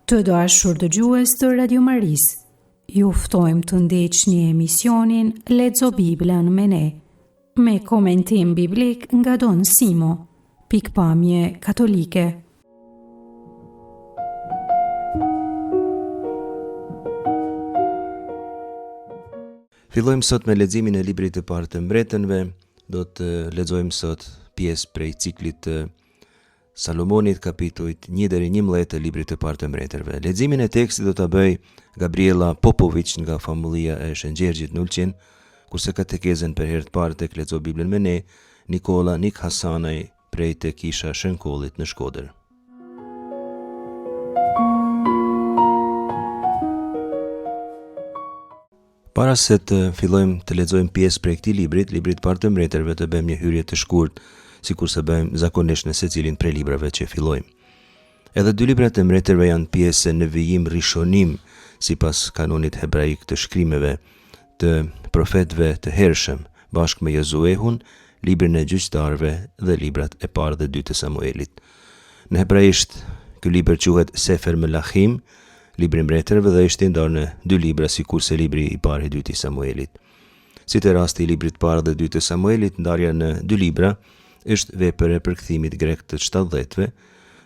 Të dashur dëgjues të Radio Maris, ju ftojmë të ndiqni emisionin Lexo Biblën me ne, me komentim biblik nga Don Simo, pikpamje katolike. Fillojmë sot me leximin e librit të parë të mbretënve. Do të lexojmë sot pjesë prej ciklit të Salomonit, kapitujt 1 deri 11 të librit të parë të mbretërve. Leximin e tekstit do ta bëj Gabriela Popović nga famullia e Shëngjergjit në Ulqin, kurse katekezën për herë të parë tek Lexo Biblën me ne, Nikola Nik Hasanaj prej tek Kisha Shënkollit në Shkodër. Para se të fillojmë të lexojmë pjesë prej këtij librit parë të mbretërve, të bëjmë një hyrje të shkurtë, sikur se bëjmë zakonisht në secilin prej librave që fillojmë. Edhe dy librat e mbretërve janë pjesë në vijim rishonim sipas kanonit hebraik të shkrimeve të profetëve të hershëm, bashkë me Josuehun, librin e gjyqtarëve dhe librat e parë dhe dytë të Samuelit. Në hebraisht, ky libër quhet Sefer Melachim, libri i mbretërve, dhe është ndarë në dy libra sikurse libri i parë i dytë i Samuelit. Si te rasti i librit parë dhe dytë të Samuelit, ndarja në dy libra është vepër e përkthimit grek të 70-ve,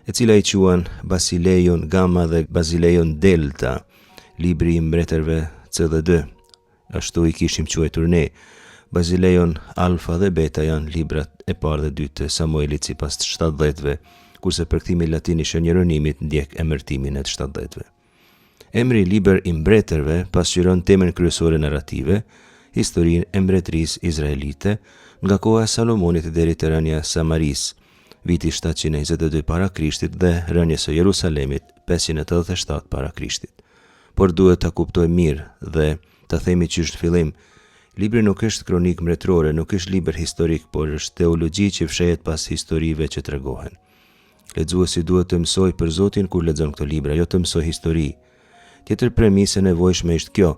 e cila i quhen Basileion Gamma dhe Basileion Delta, libri i mbretërve C dhe D. Ashtu i kishim quajtur ne. Basileion Alfa dhe Beta janë librat e parë dhe dytë të Samuelit sipas të 70-ve, kurse përkthimi latin i shënjeronimit ndjek emërtimin e të 70-ve. Emri libër i mbretërve pasqyron temën kryesore narrative, historinë e mbretërisë izraelite nga koha e Salomonit deri te rënia e Samaris, viti 722 para Krishtit, dhe rënjes së Jerusalemit 587 para Krishtit. Por duhet ta kuptojmë mirë dhe ta themi qysh në fillim, libri nuk është kronik mbretërore, nuk është libër historik, por është teologji që fshehet pas historive që tregohen. Lexuesi duhet të mësoj për Zotin kur lexon këto libra, jo të mësoj histori. Tjetër premisë e nevojshme është kjo: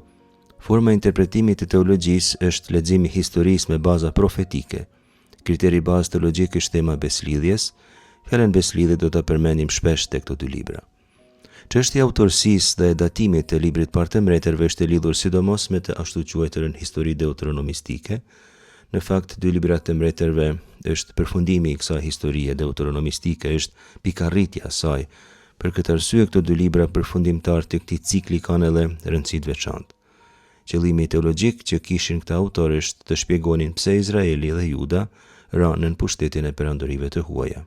forma e interpretimit të teologjisë është leximi historisë me baza profetike. Kriteri bazë teologjik është tema beslidhjes. Fjalën beslidhje do ta përmendim shpesh tek këto dy libra. Çështja e autorësisë dhe datimit të librit parë të mbretërve është e lidhur sidomos me të ashtu quajturën histori deuteronomistike. Në fakt, dy librat të mbretërve është përfundimi i kësaj historie deuteronomistike, është pikarritja e saj. Për këtë arsye, këto dy libra përfundimtar të këtij cikli kanë edhe rëndësi të veçantë. Qëllimi teologjik që kishin këta autorë është të shpjegonin pse Izraeli dhe Juda ranë në pushtetin e perandorive të huaja.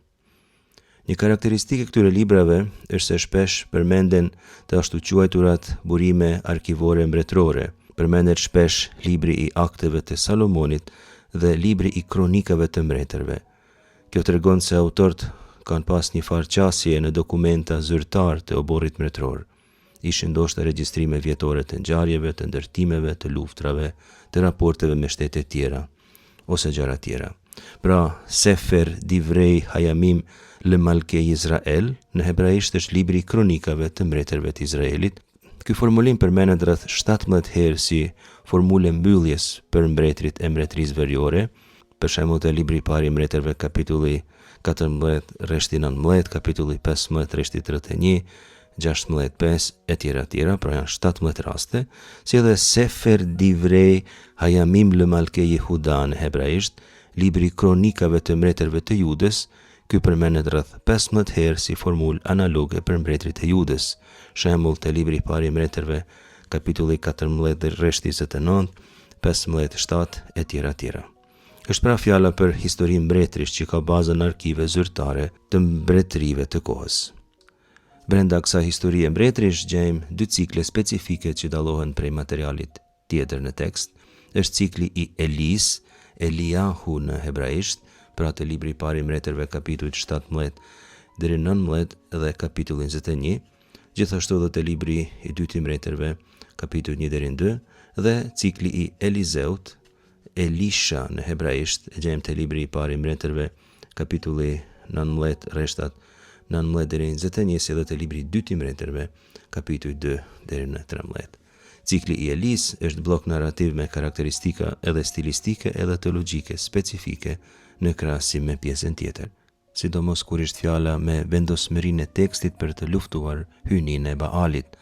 Një karakteristikë e këtyre librave është se shpesh përmenden të ashtu quajturat burime arkivore mbretërore. Përmendet shpesh libri i akteve të Salomonit dhe libri i kronikave të mbretërve. Kjo tregon se autorët kanë pas një farë qasje në dokumenta zyrtar të oborrit mbretëror. Ishin ndoshta regjistrime vjetore të ngjarjeve, të ndërtimeve, të luftrave, të raporteve me shtete tjera ose gjëra tjera. Pra, Sefer Divrei Hayamim le Malkei Izrael në hebraisht është libri i kronikave të mbretërve të Izraelit. Ky formulim përmendet rreth 17 herë si formule mbylljes për mbretërit e mbretërisë veriore. Për shembull, te libri i parë i mbretërve, kapitulli 14 rreshti 19, kapitulli 15 rreshti 31, 16:5 e tjera, pra janë 17 raste, si edhe Sefer Divrei Hayamim le Malkei Yehuda në hebraisht, libri i kronikave të mbretërve të Judës. Ky përmendet rreth 15 herë si formulë analoge për mbretërit e Judës. Shembull, te libri i parë i mbretërve, kapitulli 14 rreshti 29, 15:7 e tjera. Është pra fjala për histori mbretërish që ka bazën në arkive zyrtare të mbretërive të kohës. Brenda kësaj historie mbretërish gjejmë dy cikle specifike që dallohen prej materialit tjetër në tekst. Është cikli i Elis, Eliahu në hebraisht, pra të libri i parë i mbretërve, kapitulli 17 deri 19 dhe kapitulli 21, gjithashtu edhe te libri i dytë i mbretërve, kapitulli 1 deri 2, dhe cikli i Elizeut, Elisha në hebraisht, e gjejmë te libri i parë i mbretërve, kapitulli 19 rreshtat 19 deri në 21, si edhe te libri i dytë i mbretërve, kapitulli 2 deri në 13. Cikli i Elis është blok narrativ me karakteristika edhe stilistike edhe teologjike specifike në krahasim me pjesën tjetër. sidomos kur ishte fjala me vendosmërinë e tekstit për të luftuar hyjnin e Baalit.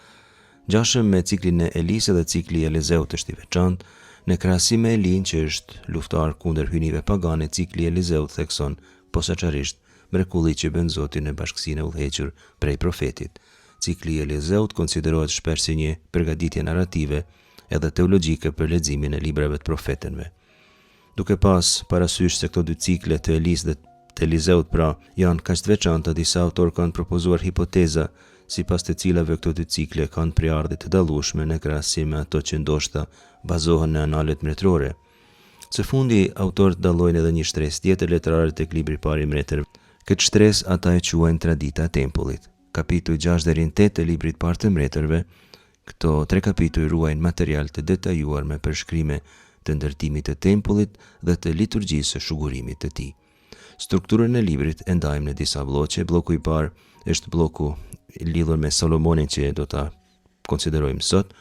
Ngjashëm me ciklin e Elisë dhe cikli i Elizeut është i veçantë. Në krahasim me Elin, që është luftar kundër hyjnive pagane, cikli i Elizeut thekson posaçërisht mrekulli që bën Zoti në bashkësinë e udhëhequr prej profetit. Cikli i Elizeut konsiderohet shpesh si një përgatitje narrative edhe teologjike për leximin e librave të profetëve. Duke pas parasysh se këto dy cikle të Elisë dhe të Elizeut pra janë kaq të veçanta, disa autorë kanë propozuar hipoteza sipas të cilave këto dy cikle kanë prejardhje të dallueshme në krahasim me ato që ndoshta bazohen në analet mretrore. Së fundi, autorët dallojnë edhe një shtresë tjetër letrare tek libri i parë i mbretërve. Këtë shtresë ata e quajnë tradita e tempullit. Kapitulli 6 deri në 8 të librit të parë të mbretërve, këto 3 kapituj ruajnë material të detajuar me përshkrime të ndërtimit të tempullit dhe të liturgjisë së shugurimit të tij. Strukturën e librit e ndajmë në disa bloqe. Bloku i parë është bloku i lidhur me Salomonin që do ta konsiderojmë sot.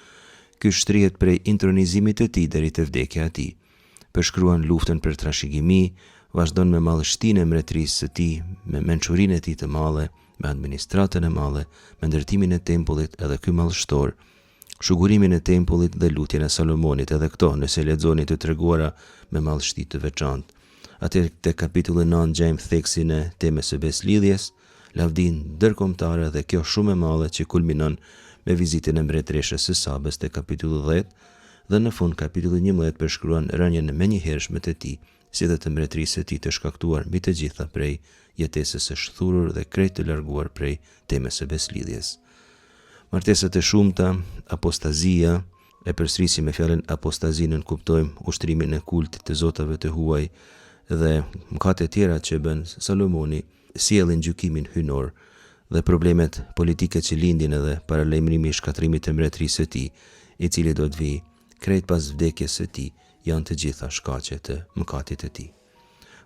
Ky shtrihet prej intronizimit të tij deri te vdekja e tij. Përshkruan luftën për trashëgimi, vazhdon me madhështinë e mbretërisë së tij, me mençurinë e tij të madhe, me administratën e madhe, me ndërtimin e tempullit edhe ky madhështor, shugurimin e tempullit dhe lutjen e Salomonit, edhe këto nëse lexoni të treguara me madhështi të veçantë. Atëherë te kapitulli 9 gjejmë theksin e temës së beslidhjes, lavdinë ndërkombëtare dhe kjo shumë e madhe që kulminon me vizitën e mbretëreshës së Sabës te kapitulli 10 dhe në fund kapitulli 11 përshkruan rënien e menjëhershme të tij, si dhe të mbretërisë së tij të shkaktuar mbi të gjitha prej jetesës së shthurur dhe krejt të larguar prej temës së beslidhjes. Martesat e shumta, apostazia, e përsërisim me fjalën apostazinë kuptojmë ushtrimin e kultit të zotave të huaj dhe mëkate tjera që bën Salomoni, sjellin gjykimin hyjnor dhe problemet politike që lindin edhe paralajmërimi i shkatrimit të mbretërisë së tij, i cili do të vijë krejt pas vdekjes së tij, janë të gjitha shkaqe të mëkatit të tij.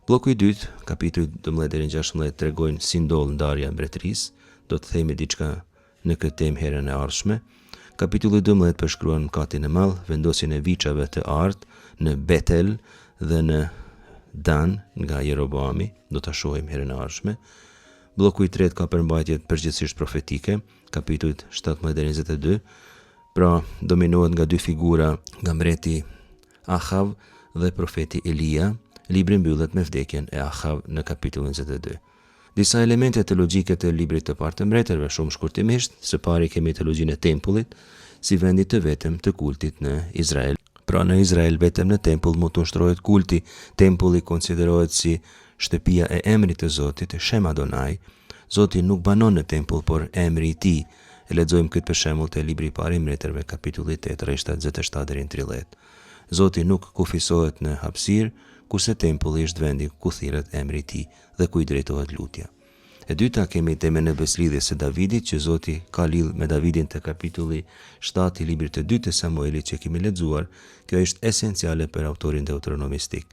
Bloku i dytë, kapitulli 12 deri në 16 tregojnë si ndodh ndarja e mbretërisë, do të themi diçka në këtë temë herën e ardhshme. Kapitulli 12 përshkruan mëkatin e madh, vendosjen e viçave të artë në Betel dhe në Dan nga Jeroboami, do ta shohim herën e ardhshme. Bloku i tretë ka përmbajtjet përgjithsisht profetike, kapitujt 17 deri në 22, pra dominohet nga dy figura, nga mbreti Ahav dhe profeti Elia. Libri mbyllet me vdekjen e Ahav në kapitullin 22. Disa elemente teologjike të librit të parë të mbretërve, shumë shkurtimisht. Së pari kemi teologjinë e tempullit, si vendit të vetëm të kultit në Izrael. Pra në Izrael vetëm në tempull mund të ushtrohet kulti. Tempulli konsiderohet si shtëpia e emrit të Zotit, Shem Adonai. Zoti nuk banon në tempull, por emri i tij. E lexojmë këtë për shembull te libri i parë i mbretërve, kapitulli 8, rreshtat 27 deri në 30. Zoti nuk kufisohet në hapësirë, kurse tempulli është vendi ku thirret emri i tij dhe ku i drejtohet lutja. E dyta kemi temën e beslidhjes së Davidit, që Zoti ka lidh me Davidin te kapitulli 7 i librit të 2 të Samuelit që kemi lexuar. Kjo është esenciale për autorin deuteronomistik.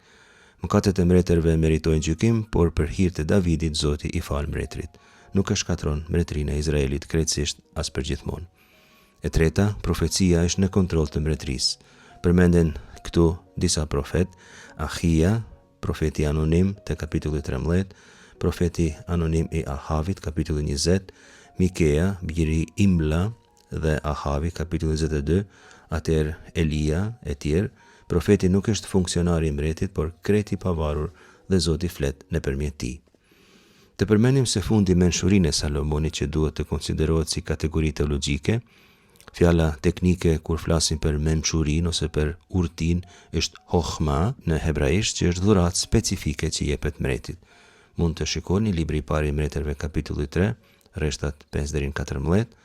Mëkatet e mbretërve meritojnë gjykim, por për hir të Davidit Zoti i fal mbretërit. Nuk e shkatron mbretërinë e Izraelit krejtësisht as përgjithmonë. E treta, profecia është në kontroll të mbretërisë. Përmenden këtu disa profet: Ahia, profeti anonim te kapitulli 13, profeti anonim i Ahavit, kapitulli 20, Mikea, biri Imla dhe Ahavi, kapitulli 22, atëherë Elia e tjerë. Profeti nuk është funksionari i mbretit, por krejt i pavarur dhe Zoti flet nëpërmjet tij. Të përmendim së fundi mençurinë e Salomonit që duhet të konsiderohet si kategori teologjike. Fjala teknike kur flasim për mençurinë ose për urtin është hochma në hebraisht, që është dhuratë specifike që jepet mbretit. Mund të shikoni libri i parë i mbretërve kapitulli 3, rreshtat 5 deri në 14,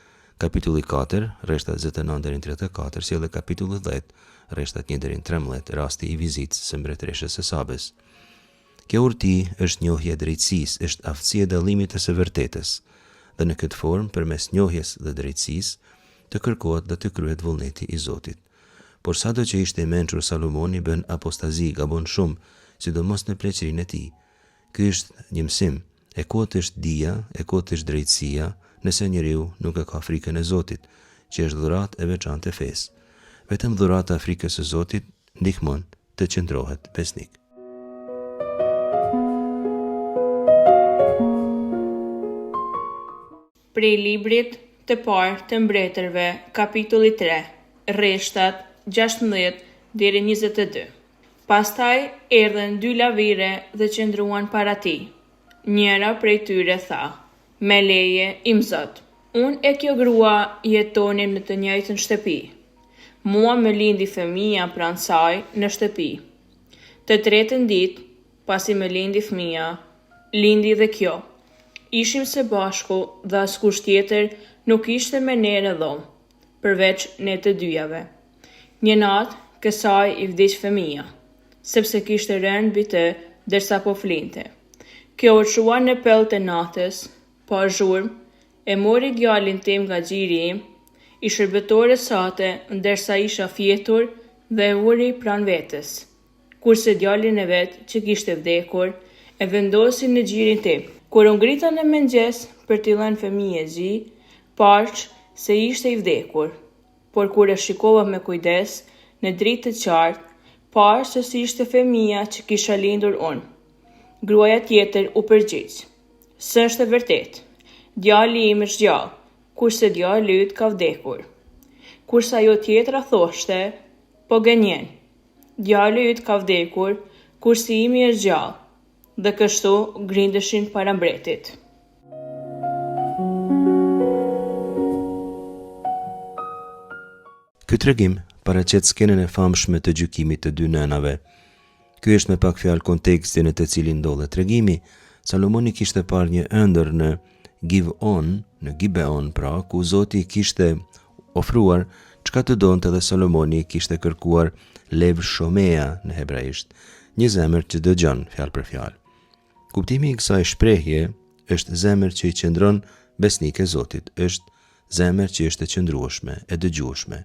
kapitulli 4, rreshtat 29 deri në 34, si edhe kapitulli 10, rreshtat 1 deri në 13, rasti i vizitës së mbretëreshës së Sabës. Kjo urti është njohje e drejtësisë, është aftësia e dallimit të së vërtetës, dhe në këtë formë, përmes njohjes dhe drejtësisë, të kërkohet dhe të kryhet vullneti i Zotit. Por sado që ishte i mençur Salomoni bën apostazi, gabon shumë, sidomos në pleqërinë e tij. Ky është një mësim, e kot është dija, e kot është drejtësia, nëse njeriu nuk e ka frikën e Zotit, që është dhuratë e veçantë e fesë. Vetëm dhurata e frikës së Zotit ndihmon të qëndrohet besnik. Prej librit të parë të mbretërve, kapitulli 3, rreshtat 16 deri 22. Pastaj erdhen 2 lavire dhe qëndruan para tij. Njëra prej tyre tha: "Me leje, im zot, unë e kjo grua jetonim në të njëjtën shtëpi. Mua më lindi fëmia pranë saj në shtëpi. Të tretën ditë, pasi më lindi fëmia, lindi dhe kjo. Ishim së bashku dhe askush tjetër nuk ishte me ne në dhomë, përveç ne të dyjave. Një natë, kësaj i vdiq fëmia, sepse kishte rënë mbi të derisa po flinte. Kjo u çua në pellë të natës, pa zhurmë, e mori djalin tim nga xhiri im, i shërbëtores sate ndërsa isha fjetur dhe e uri pranë vetes. Kurse djalin e vet që kishte vdekur, e vendosi në xhirin tim. Kur u ngrita në mëngjes për t'i dhënë fëmijës zi, parq se ishte i vdekur. Por kur e shikova me kujdes, në dritë të qartë, parë se si ishte fëmia që kisha lindur unë. Gruaja tjetër u përgjigj: "S'është e vërtetë. Djali im është gjallë, kurse djali yt ka vdekur." Kurse ajo tjetra thoshte: "Po gënjen. Djali yt ka vdekur, kurse imi është gjallë." Dhe kështu grindeshin para mbretit. Ky tregim paraqet skenën e famshme të gjykimit të 2 nënave. Ky është me pak fjalë konteksti në të cilin ndodhet tregimi. Salomoni kishte parë një ëndër në Gibeon, pra, ku Zoti kishte ofruar çka të donte dhe Salomoni kishte kërkuar lev shomea në hebraisht, një zemër që dëgjon fjalë për fjalë. Kuptimi i kësaj shprehje është zemër që i qëndron besnik e Zotit, është zemër që është e qëndrueshme, e dëgjueshme.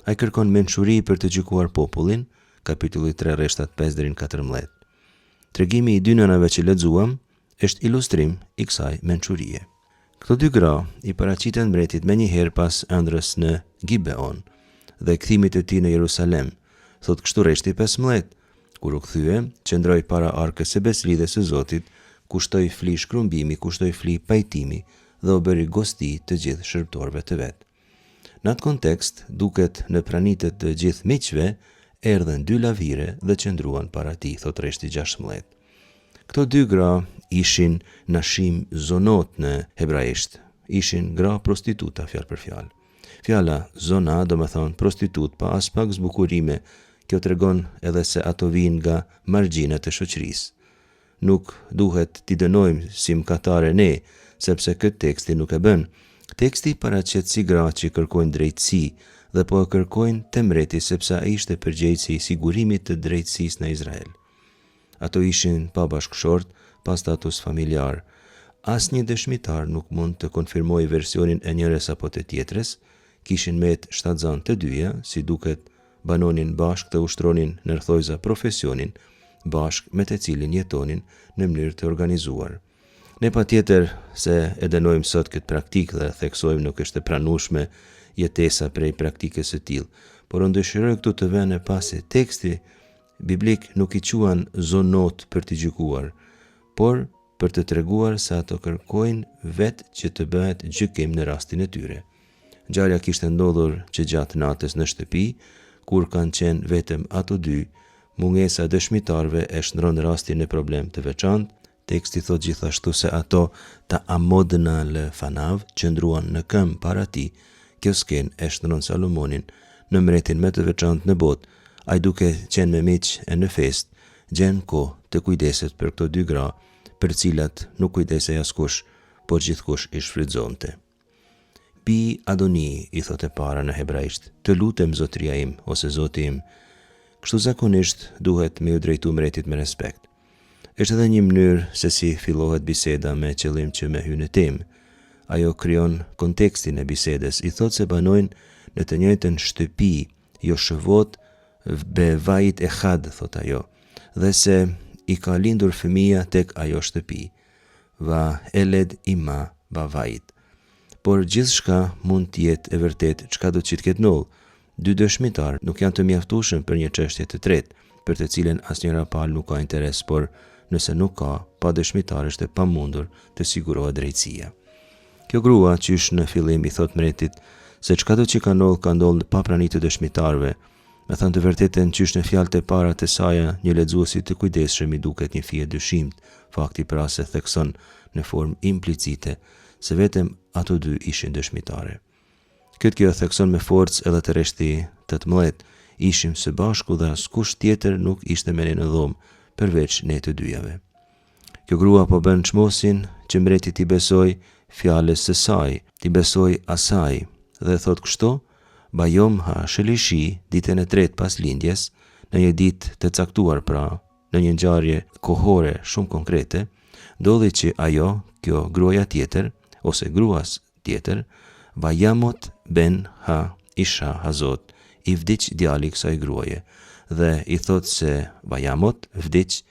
Ai kërkon mençuri për të gjykuar popullin, kapitulli 3 rreshtat 5 deri në 14. Tregimi i 2 nënave që lexuam është ilustrim i kësaj mençurie. Këto 2 gra i paraqiten mbretit menjëherë pas ëndrrës në Gibeon dhe kthimit të tij në Jerusalem. Thot kështu rreshti 15: Kur u kthye, qëndroi para arkës së beslidhjes së Zotit, kushtoi fli shkrumbimi, kushtoi fli pajtimi dhe u bëri gosti të gjithë shërbëtorëve të vet. Në atë kontekst, duket në pranitë të gjithë miqve, erdhen 2 lavire dhe qëndruan para tij, thot rreshti 16. Këto 2 gra ishin nashim zonot në hebraisht, ishin gra prostituta fjalë për fjalë. Fjala zona do me thonë prostitut pa as pak zbukurime. Kjo tregon edhe se ato vijnë nga margjinat e shoqërisë. Nuk duhet t'i dënojmë si mëkatare ne, sepse këtë teksti nuk e bën. Teksti paraqet si gra që kërkojnë drejtësi dhe po e kërkojnë te mbreti sepse ai ishte përgjegjësi i sigurimit të drejtësisë në Izrael. Ato ishin pa bashkëshort, pa status familjar. Asnjë dëshmitar nuk mund të konfirmojë versionin e njërës apo të tjetrës. Kishin met shtatzan të dyja, si duket banonin bashk të ushtronin në rthojza profesionin, bashk me të cilin jetonin në mënyrë të organizuar. Ne patjetër se e dënojmë sot këtë praktikë dhe theksojmë nuk është e pranueshme jetesa prej praktikës së tillë, por unë dëshiroj këtu të vënë pasi teksti biblik nuk i quan zonot për të gjykuar, por për të treguar se ato kërkojnë vetë që të bëhet gjykim në rastin e tyre. Ngjarja kishte ndodhur që gjatë natës në shtëpi, kur kanë qenë vetëm ato 2, mungesa dëshmitarve e shndron rastin në problem të veçantë. Teksti thot gjithashtu se ato ta amodna lë fanav qëndruan në këmbë para tij. Kjo skenë e shndron Salomonin në mbretin më të veçantë në botë. Ai duke qenë me miq e në fest, gjen kohë të kujdeset për këto 2 gra, për cilat nuk kujdesej askush, por gjithkush i shfrytëzonte. Pi Adoni, i thot e para në hebraisht, të lutem zotria im ose zoti im. Kështu zakonisht duhet me u drejtu mbretit me respekt. Është edhe një mënyrë se si fillohet biseda me qëllim që me hyrë në temë. Ajo krijon kontekstin e bisedës, i thot se banojnë në të njëjtën shtëpi, jo shëvot be vajit e had, thot ajo, dhe se i ka lindur fëmia tek ajo shtëpi. Va eled ima va vajit. Por gjithçka mund të jetë e vërtet çka do të ketë ndodhur. 2 dëshmitar nuk janë të mjaftueshëm për një çështje të tretë, për të cilën asnjëra palë nuk ka interes, por nëse nuk ka, pa dëshmitar është e pamundur të sigurohet drejtësia. Kjo grua qysh në fillim i thot mretit se çka do që ka ndodhur pa pranitë të dëshmitarëve. Me thënë të vërtetën, qysh në fjalët e para të saja, një lexuesi të kujdesshëm i duket një fije dyshimt, fakti pra se thekson në formë implicite se vetëm ato dy ishin dëshmitare. Kjo thekson me forcë edhe të reshti 18, ishim së bashku dhe askush tjetër nuk ishte me ne në dhomë, përveç ne të dyjave. Kjo grua po bën çmosin që mbreti t'i besoj fjalës së saj, t'i besoj asaj, dhe thot kështu: Bajom ha shëlishi ditën e tretë pas lindjes, në një ditë të caktuar pra, në një ngjarje kohore shumë konkrete, ndodhi që ajo, kjo gruaja tjetër, ose gruas tjetër, Vajamot ben ha isha hazot, i vdiq djali kësaj gruaje, dhe i thot se Vajamot vdiq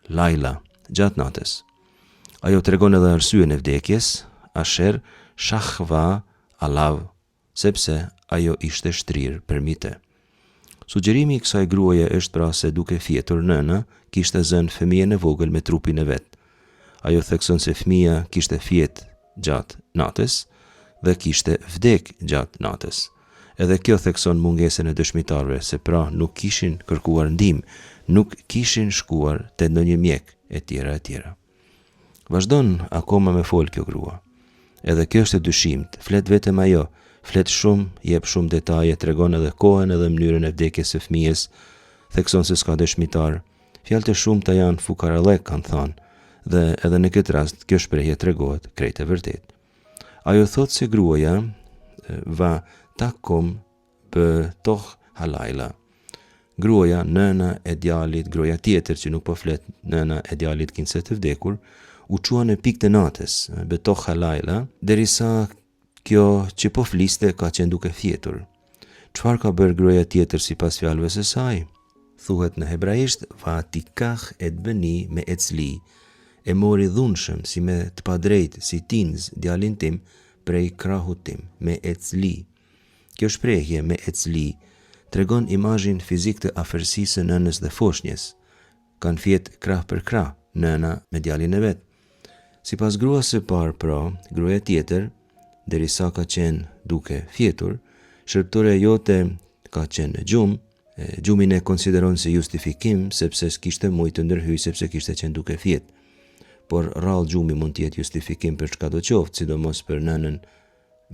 Laila gjatë natës. Ajo tregon edhe arsyen e vdekjes, Asher shahva alav, sepse ajo ishte shtrirë për mite. Sugjerimi i kësaj gruaje është pra se duke fjetur nëna, kishte zënë fëmijën e vogël me trupin e vet. Ajo thekson se fëmia kishte fjet gjatë natës dhe kishte vdek gjatë natës. Edhe kjo thekson mungesën e dëshmitarëve, se pra nuk kishin kërkuar ndihmë, nuk kishin shkuar te ndonjë mjek e tjera. Vazhdon akoma me fol kjo grua. Edhe kjo është e dyshimt, flet vetëm ajo, flet shumë, jep shumë detaje, tregon edhe kohën edhe mënyrën e vdekjes së fëmijës, thekson se s'ka dëshmitar. Fjalët e shumta janë fukarallëk, kanë thënë, dhe edhe në këtë rast kjo shprehje tregohet krejt e vërtet. Ajo thot se gruaja va takom bë toh halaila. Gruaja, nëna e djalit, gruaja tjetër që nuk po flet, nëna e djalit kinse të vdekur, u qua në pikë të natës, bë toh halaila, derisa kjo që po fliste ka qenë duke fjetur. Çfarë ka bërë gruaja tjetër sipas fjalëve së saj? Thuhet në hebraisht va tikah et bëni me ecli, e mori dhunshëm si me të padrejt si tinz djalin tim prej krahut tim, me ecli. Kjo shprehje me ecli tregon imazhin fizik të afërsisë së nënës dhe foshnjës. Kanë fjet krah për krah, nëna me djalin e vet. Sipas gruas së parë, pra, gruaja tjetër, derisa ka qenë duke fjetur, shërptoria jote ka qenë në gjumë, gjumin e konsideron si justifikim sepse s'kishte mujtë të ndërhyjë sepse kishte qenë duke fjet. Por rrallë gjumi mund të jetë justifikim për çka do qoftë, sidomos për nënën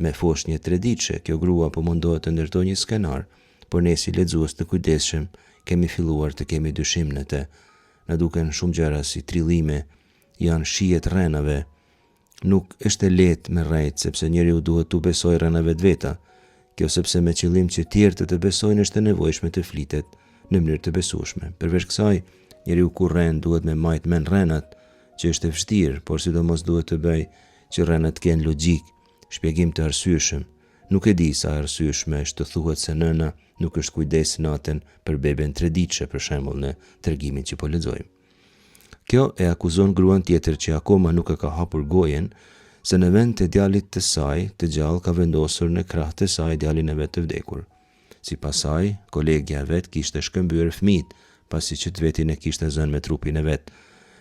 me foshnjë 3 ditëshe. Kjo grua po mundohet të ndërtojë një skenar, por ne si lexues të kujdesshëm kemi filluar të kemi dyshim në të. Na duken shumë gjëra si trillime, janë shijet rrenave. Nuk është e lehtë me rrejt, sepse njeriu duhet të besojë rrenave të veta. Kjo sepse me qëllim që tjerë të besojnë është e nevojshme të flitet në mënyrë të besueshme. Përveç kësaj, njeriu kur rren duhet me majt mend rrenat, që është e vështirë, por sidomos duhet të bëj që rrenat kenë logjik, shpjegim të arsyeshëm. Nuk e di sa arsyeshme është të thuhet se nëna nuk është kujdes natën për beben 3 ditëshe, për shembull në tregimin që po lexojmë. Kjo e akuzon gruan tjetër që akoma nuk e ka hapur gojen, se në vend të djalit të saj, të gjallë ka vendosur në krah të saj djalin e vet të vdekur. Sipas saj, kolegja e vet kishte shkëmbyer fëmijët, pasi që të vetin e kishte zënë me trupin e vet.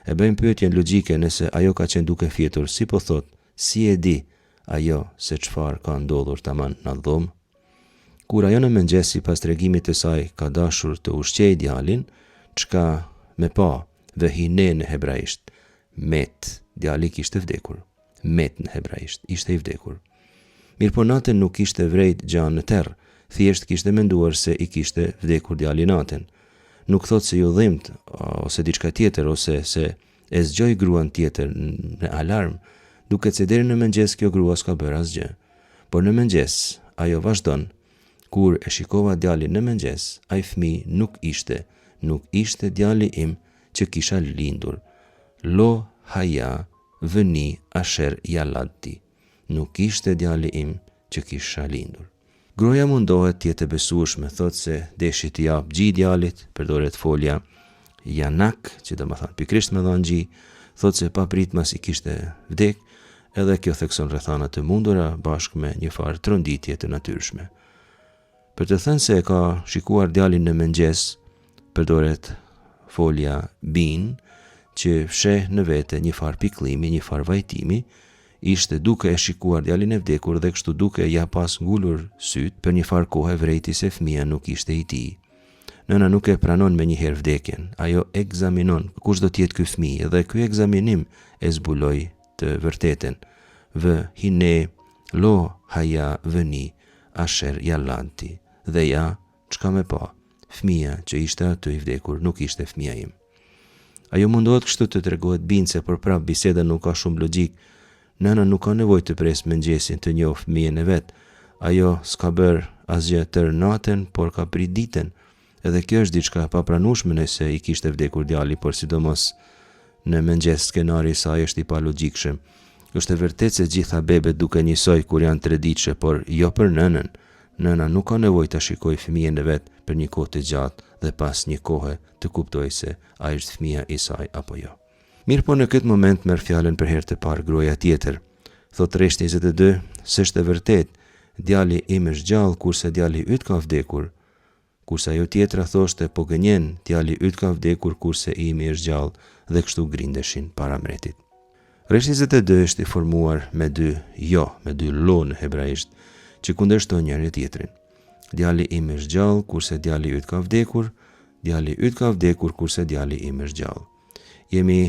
E bëjmë pyetjen logjike nëse ajo ka qenë duke fjetur, si po thot, si e di ajo se çfarë ka ndodhur tamam në dhomë? Kur ajo në mëngjes sipas tregimit të saj ka dashur të ushqejë djalin, çka me pa dhe hine në hebraisht, met, djali kishte vdekur. Met në hebraisht, ishte i vdekur. Mirë po natën nuk kishte vrejt gjanë në terr, thjesht kishte menduar se i kishte vdekur djali natën. Nuk thot se ju dhimt, ose diçka tjetër, ose se e zgjoj gruan tjetër në alarm, duket se deri në mëngjes kjo grua s'ka bërë asgjë. Por në mëngjes, ajo vazhdon, kur e shikova djalin në mëngjes, ai fëmijë nuk ishte djali im që kisha lindur. Lo haja vëni asher jalati. Nuk ishte djali im që kisha lindur. Gruaja mundohet të jetë e besueshme, thot se deshi të jap gjë djalit, përdoret folja janak, që do të thonë pikërisht me dhënë gjë, thot se pa prit mas i kishte vdek, edhe kjo thekson rrethana të mundura bashkë me një farë tronditje të natyrshme. Për të thënë se e ka shikuar djalin në mëngjes, përdoret folja bin, që fsheh në vete një farë pikëllimi, një farë vajtimi, ishte duke e shikuar djalin e vdekur dhe kështu duke ja pas ngulur syt, për një farë kohë vrejti se fëmia nuk ishte i tij. Nëna nuk e pranon me njëherë vdekjen, ajo egzaminon kush do t'jetë ky fëmijë dhe ky egzaminim e zbuloi të vërtetën. Vë hine lo haja vëni asher jallanti, dhe ja, çka me pa, fëmia që ishte aty i vdekur nuk ishte fëmia im. Ajo mundohet kështu të tregohet bindse, por prap biseda nuk ka shumë logjik. Nëna nuk ka nevojë të presë mëngjesin të njohë fëmijën e vet. Ajo s'ka bërë asgjë tër natën, por ka prit ditën. Edhe kjo është diçka e papranueshme nëse i kishte vdekur djali, por sidomos në mëngjes skenari i saj është i palogjikshëm. Është e vërtetë se gjitha bebet duke njësoj kur janë 3 ditëshe, por jo për nënën. Nëna nuk ka nevojë ta shikojë fëmijën e vet për një kohë të gjatë dhe pas një kohe të kuptojë se ai është fëmia i saj apo jo. Mirë po në këtë moment merr fjalën për herë të parë gruaja tjetër. Thot rreshti 22, s'është e vërtetë, djali im është gjallë kurse djali yt ka vdekur. Kurse ajo tjetra thoshte po gënjen, djali yt ka vdekur kurse imi është gjallë, dhe kështu grindeshin para mretit. Rreshti 22 është i formuar me 2 jo, me 2 lo në hebraisht, që kundërshton njëri tjetrin. Djali im është gjallë kurse djali yt ka vdekur, djali yt ka vdekur kurse djali im është gjallë. Jemi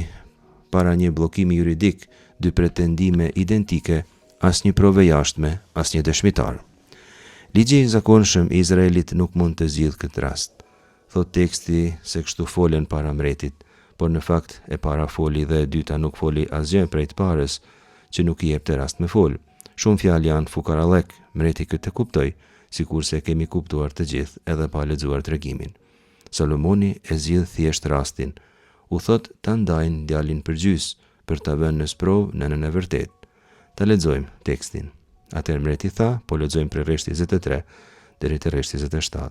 para një bllokimi juridik, 2 pretendime identike, asnjë provë jashtme, asnjë dëshmitar. Ligji i zakonshëm i Izraelit nuk mund të zgjidhë këtë rast. Thot teksti se kështu folen para mretit, por në fakt e para foli dhe e dyta nuk foli asgjë prej të parës, që nuk i jepte rast me fol. Shumë fjalë janë fukarallek, mreti këtë kuptoi, sikurse kemi kuptuar të gjithë edhe pa lexuar tregimin. Salomoni e zgjidh thjesht rastin. U thot ta ndajnë djalin përgjys për ta vënë në sprovë nënën e vërtet. Ta lexojmë tekstin. Atëherë mreti tha, po lexojmë prej rreshti 23 deri te rreshti 27.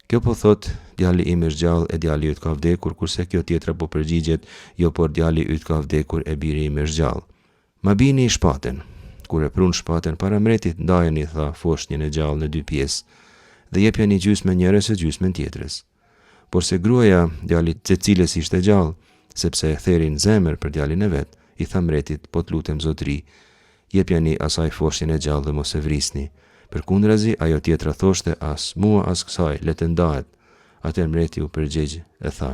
Kjo po thot, djali im është gjallë e djali yt ka vdekur, kurse kjo tjetra po përgjigjet, jo por djali yt ka vdekur e biri im është gjallë. Ma bini i shpaten. Kur e prun shpaten para mretit, ndajeni, tha, foshnjën e gjallë në 2 pjesë, dhe jepjani gjysmën njërës e gjysmën tjetrës. Por se gruaja djalit të cilës ishte gjallë, sepse e therin zemër për djalin e vet, i tha mretit, po t'lutem zotri, jepjani asaj foshnjën e gjallë dhe mos e vrisni. Përkundrazi, ajo tjetra thoshte as mua as kësaj, le të ndahet. Atëherë mreti u përgjigj e tha,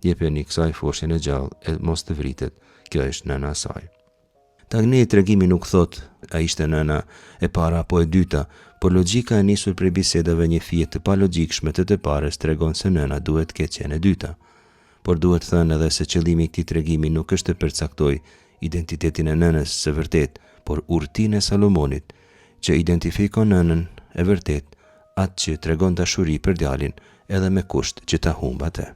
jepjani kësaj foshnjën e gjallë e mos të vritet, kjo është nëna e saj. Tani tregimi nuk thot a ishte nëna e para apo e dyta, por logjika e nisur prej bisedave një fije të palogjikshme të parës tregon se nëna duhet të ketë qenë e dyta. Por duhet thënë edhe se qëllimi i këtij tregimi nuk është të përcaktoj identitetin e nënës së vërtet, por urtinë e Salomonit, që identifikon nënën e vërtet, atë që tregon dashuri për djalin edhe me kusht që ta humb atë.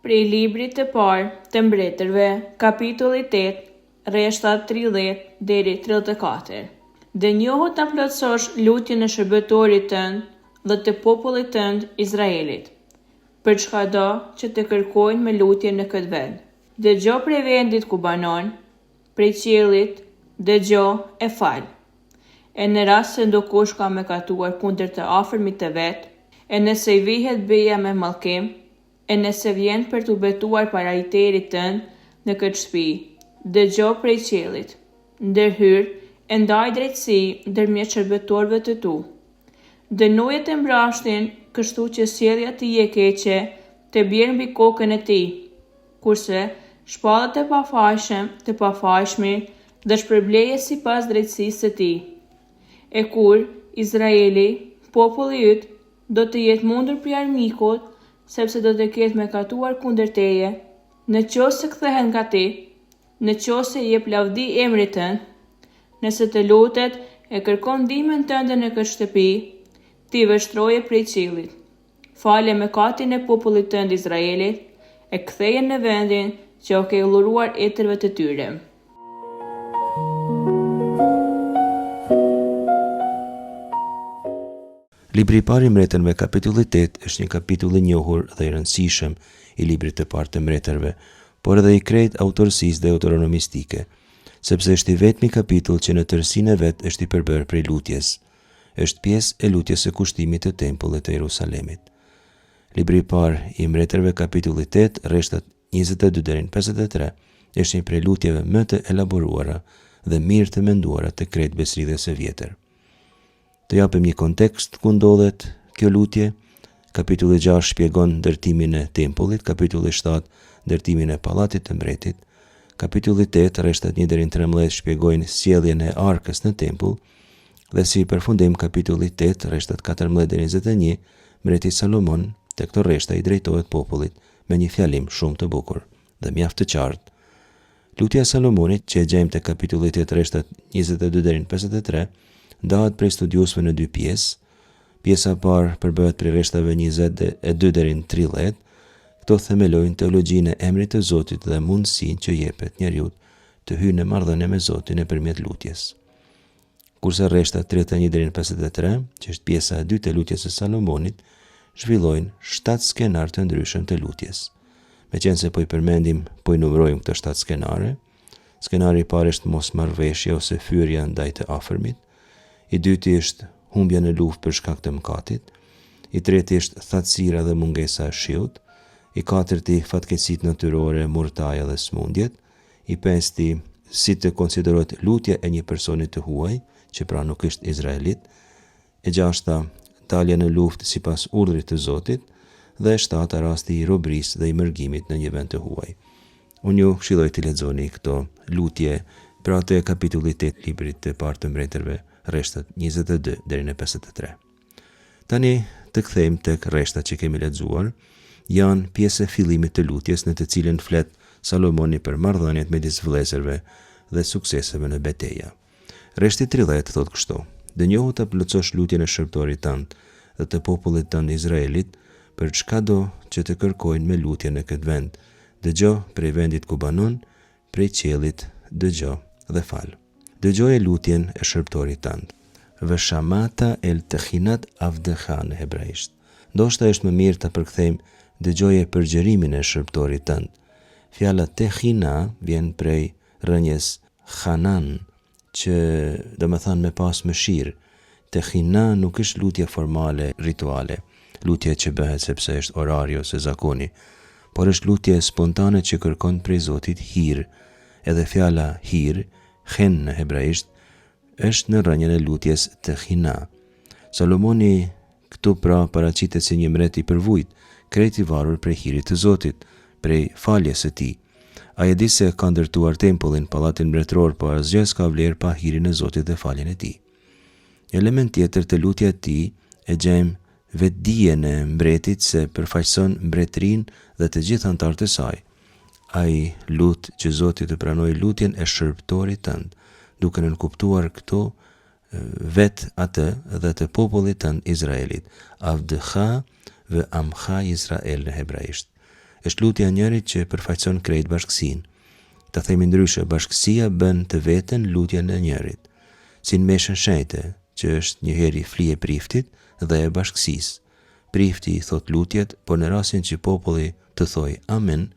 Prej librit të parë të mbretërve, kapitulli 8, rreshtat 30 deri 34. Dhe njohu ta plotësosh lutjen e shërbëtorit tënd dhe të popullit tënd Izraelit, për çkado që të kërkojnë me lutje në këtë vend. Dëgjo prej vendit ku banon, prej qiellit, dëgjo e fal. E në rast se ndokush ka mëkatuar kundër të afërmit të vet, e nëse i vihet beja me mallkim, e nëse vjen për t'u betuar para iterit tënd në këtë shtëpi, dëgjo prej qiellit, ndërhyr e ndaj drejtësi ndërmjet shërbëtorëve të tu. Dënoje të mbrashtin, kështu që sjellja tij e keqe të bjerë mbi kokën e tij, kurse shpallat e pafajshëm të pafajshmi dhe shpërbleje sipas drejtësisë së tij. E kur Izraeli, populli yt, do të jetë mundur prej armikut, sepse do të ketë mëkatuar kundër teje, në qoftë se kthehen nga ti, në qoftë se jep lavdi emrit tënd, nëse të lutet e kërkon ndihmën tënde në këtë shtëpi, ti vështroje prej qiellit. Fale mëkatin e popullit tënd Izraelit, e ktheje në vendin që o ke ulluruar etërve të tyre. Libri i parë i mbretërve kapitulli 8 është një kapitull i njohur dhe i rëndësishëm i librit të parë të mbretërve, por edhe i krejt autorësisë deuteronomistike, sepse është i vetmi kapitull që në tërësinë e vet është i përbërë prej lutjes. Është pjesë e lutjes së kushtimit të tempullit të Jerusalemit. Libri i parë i mbretërve kapitulli 8, rreshtat 22 deri në 53, është një prej lutjeve më të elaboruara dhe mirë të menduara të krejt besridhjes së vjetër. Të japim një kontekst ku ndodhet kjo lutje. Kapitulli 6 shpjegon ndërtimin e tempullit, kapitulli 7 ndërtimin e pallatit të mbretit, kapitulli 8 rreshtat 1 deri në 13 shpjegojnë sjelljen e arkës në tempull, dhe si përfundim kapitulli 8 rreshtat 14 deri në 21, mbreti Salomon te këto rreshta i drejtohet popullit me një fjalim shumë të bukur dhe mjaft të qartë. Lutja e Salomonit, që e gjejmë te kapitulli 8 rreshtat 22 deri në 53, ndahet prej studiosëve në dy pjesë. Pjesa e parë përbëhet prej rreshtave 22 deri në 30. Këto themelojnë teologjinë e emrit të Zotit dhe mundësinë që jepet njeriu të hyjë në marrëdhënie me Zotin nëpërmjet lutjes. Kurse rreshtat 31 deri në 53, që është pjesa e dytë e lutjes së Salomonit, zhvillojnë 7 skenar të ndryshëm të lutjes. Meqense po i numërojmë këto 7 skenare. Skenari i parë është mosmarrveshja ose fyrja ndaj të afërmit. I dyti është humbja në luftë për shkak të mëkatit. I treti është thatësira dhe mungesa e shiut. I katërti fatkeqësitë natyrore, murtaja dhe smundjet. I pesti si të konsiderohet lutja e një personi të huaj, që pra nuk është izraelit. E gjashta, dalja në luftë sipas urdhrit të Zotit, dhe e shtata rasti i robrisë dhe i mërgimit në një vend të huaj. Unë ju këshilloj të lexoni këto lutje pra të kapitullit 8 librit të parë të mbretërve, rreshtat 22 deri në 53. Tani të kthejmë tek rreshtat që kemi lexuar, janë pjesë e fillimit të lutjes në të cilën flet Salomoni për marrëdhëniet midis vëllezërve dhe sukseseve në betejë. Rreshti 30 thotë kështu: Dënjohu ta plotësosh lutjen e shërptorit tënd dhe të popullit tënd Izraelit për çkado që të kërkojnë me lutje në këtë vend. Dëgjoj prej vendit ku banon, prej qiellit dëgjoj dhe fal. Dëgjoje lutjen e shërptorit tënd. Vëshamata el tekhinat avdeha në hebraisht. Ndoshta është më mirë ta përkthejmë dëgjoje përgjërimin e shërptorit tënd. Fjala tekhina vjen prej rënjes Hanan, që do të thonë me pas mëshirë. Tekhina nuk është lutje formale, rituale, lutje që bëhet sepse është orari ose zakoni, por është lutje spontane që kërkon prej Zotit hir. Edhe fjala hir, hen në hebraisht, është në rrënjën e lutjes tekhina. Salomoni këtu pra paraqitet si një mbret i përvujt, krejt i varur prej hirit të Zotit, prej faljes së tij. Ai e di se ka ndërtuar tempullin, pallatin mbretëror, por asgjë s'ka vlerë pa hirin e Zotit dhe faljen e tij. Element tjetër të lutja e tij e gjejmë vetdijen e mbretit se përfaqëson mbretërinë dhe të gjithë anëtarët e saj. Ai lut që Zoti të pranojë lutjen e shërptorit tënd, duke nënkuptuar këto vet atë dhe të popullit tënd Izraelit. Avdha ve amha Izrael në hebraisht. Është lutja e njërit që përfaqëson krejt bashkësinë. Ta themi ndryshe, bashkësia bën të veten lutjen e njërit. Si në meshën shenjte, që është njëherë flie priftit dhe e bashkësisë. Prifti i thot lutjet, por në rastin që populli të thoj amen,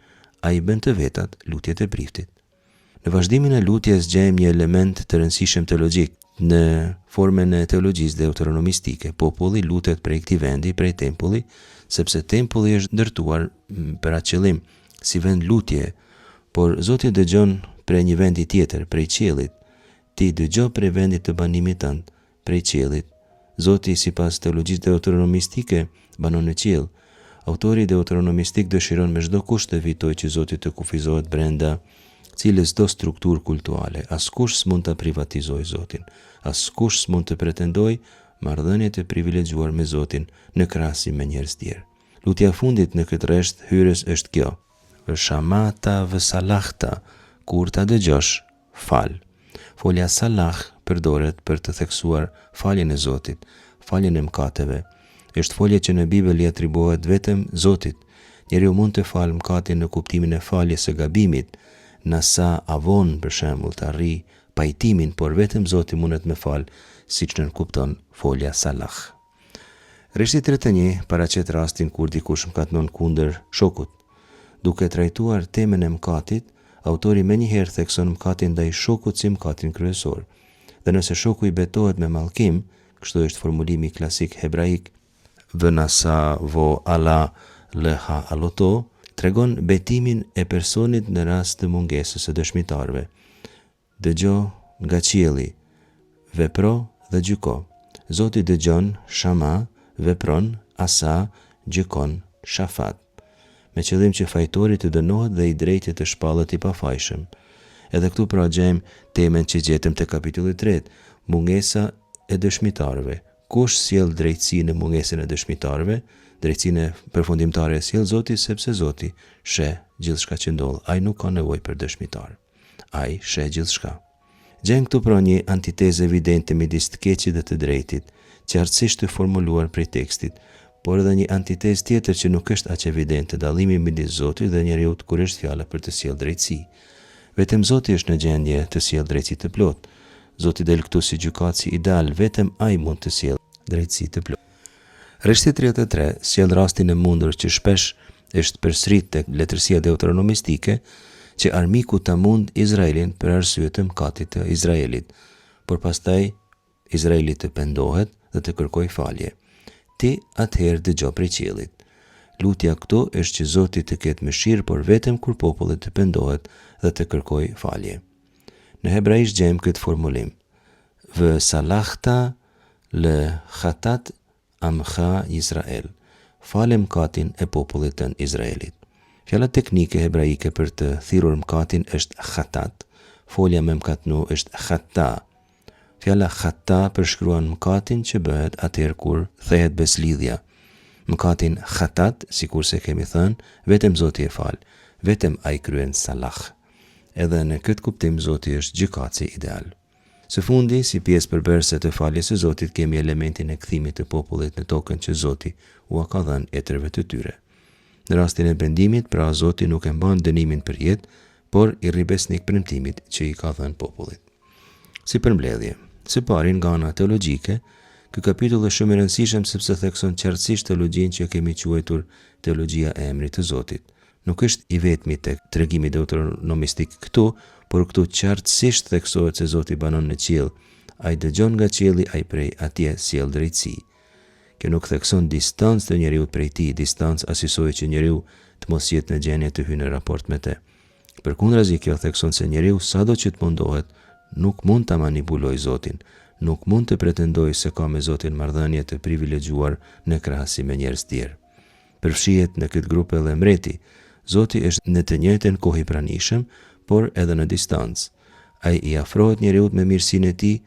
ai bën të vetat lutjet e priftit. Në vazhdimin e lutjes gjejmë një element të rëndësishëm teologjik. Në formën e teologjisë deuteronomistike, populli lutet prej këtij vendi, prej tempulli, sepse tempulli është ndërtuar për atë qëllim, si vend lutje, por Zoti dëgjon prej një vendi tjetër, prej qiellit. Ti dëgjoj prej vendit të banimit tënd, prej qiellit. Zoti sipas teologjisë deuteronomistike banon në qiell. Autori deuteronomistik dëshiron me çdo kusht të evitojë që Zoti të kufizohet brenda cilës do strukturë kultuale. Askush s'mund të privatizoj Zotin. Askush s'mund të pretendoj marrëdhënie të privilegjuar me Zotin në krahasim me njerëz tjerë. Lutja e fundit në këtë rresht hyrës është kjo: Vëshamata vë salahta, kur ta dëgjosh, fal. Folja salah përdoret për të theksuar faljen e Zotit, faljen e mëkateve. Është folje që në Bibël i atribuohet vetëm Zotit. Njeriu mund të falë mëkatin në kuptimin e faljes së gabimit, nasa avon për shembull të arrijë pajtimin, por vetëm Zoti mundet me falë, siç nënkupton folja salah. Rreshti 31 paraqet rastin kur dikush mëkatnon kundër shokut. Duke trajtuar temën e mëkatit, autori menjëherë thekson mëkatin ndaj shokut si mëkatin kryesor. Dhe nëse shoku i betohet me mallkim, kështu është formulimi klasik hebraik, vënasa vo ala lëha aloto, tregon betimin e personit në rast të mungesës së dëshmitarëve. Dëgjo nga qielli, vepro dhe gjyko. Zoti dëgjon, shama, vepron, asa, gjykon, shafat. Me qëllim që fajtori të dënohet dhe i drejti të shpallet i pafajshëm. Edhe këtu pra gjejmë temën që gjetëm te kapitulli 3, mungesa e dëshmitarëve. Kush sjell drejtësi në mungesën e dëshmitarëve? Drejtësinë e përfundimtare e sjell Zoti, sepse Zoti sheh gjithçka që ndodh. Ai nuk ka nevojë për dëshmitar. Ai sheh gjithçka. Gjejmë këtu pra një antitezë evidente midis të keqit dhe të drejtit, qartësisht të formuluar prej tekstit, por edhe një antitezë tjetër që nuk është aq evidente, dallimi midis Zotit dhe njeriu kur është fjala për të sjellë drejtësi. Vetëm Zoti është në gjendje të sjellë drejtësi të plotë. Zoti del këtu si gjykatësi ideal, vetëm ai mund të sjellë drejtësi të plotë. Rishti 33 sjell rastin e mundur që shpesh është përsërit tek letërsia deuteronomistike, që armiku ta mund Izraelin për arsye të mëkatit të Izraelit, por pastaj Izraeli të pendohet dhe të kërkoj falje. Ti atëherë dëgjo prej qiellit. Lutja këtu është që Zoti të ketë mëshirë, por vetëm kur populli të pendohet dhe të kërkoj falje. Në hebraisht gjejmë këtë formulim: vë salahta lë khatat amcha Izrael. Fale mëkatin e popullit të Izraelit. Fjala teknike hebraike për të thirrur mëkatin është khatat. Folja me mëkatnu është khata. Fjala khata përshkruan mëkatin që bëhet atëherë kur thehet beslidhja. Mëkatin khatat, sikurse kemi thënë, vetëm Zoti e fal, vetëm ai kryen salah. Edhe në këtë kuptim Zoti është gjykatësi ideal. Së fundi, si pjesë përbërëse të faljes së Zotit, kemi elementin e kthimit të popullit në tokën që Zoti ua ka dhënë etërve të tyre. Në rastin e pendimit, pra Zoti nuk e mban dënimin për jetë, por i rri besnik premtimit që i ka dhënë popullit. Si përmbledhje, së pari nga ana teologjike, ky kapitull është shumë i rëndësishëm sepse thekson qartësisht teologjinë që kemi quajtur teologjia e emrit të Zotit. Nuk është i vetmi tek tregimi deuteronomistik këtu, por këtu qartësisht theksohet se Zoti banon në qiell. Ai dëgjon nga qielli, ai prej atje sjell drejtësi. Kjo nuk thekson distancë të njeriu prej tij, distancë asisoj që njeriu të mos jetë në gjendje të hyjë në raport me të. Përkundrazi, kjo thekson se njeriu sado që të mundohet, nuk mund ta manipulojë Zotin, nuk mund të pretendojë se ka me Zotin marrëdhënie të privilegjuar në krahasim me njerëz tjerë. Përfshihet në këtë grup edhe mreti. Zoti është në të njëjtën kohë i pranishëm, por edhe në distancë. Ai i afrohet njeriu me mirësinë e tij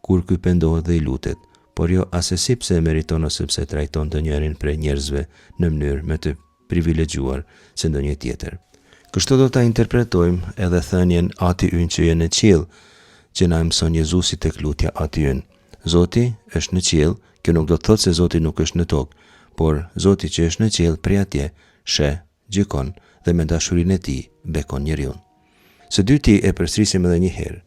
kur ky pendohet dhe i lutet, por jo asesi pse e meriton ose pse trajton të njërin prej njerëzve në mënyrë më të privilegjuar se ndonjë tjetër. Kështu do ta interpretojmë edhe thënien Ati ynë që je në qiell, që na mëson Jezusi tek lutja Ati ynë. Zoti është në qiell, kjo nuk do të thotë se Zoti nuk është në tokë, por Zoti që është në qiell prej atje sheh, gjykon dhe me dashurinë e tij bekon njeriu. Së dyti e përsërisim edhe një herë.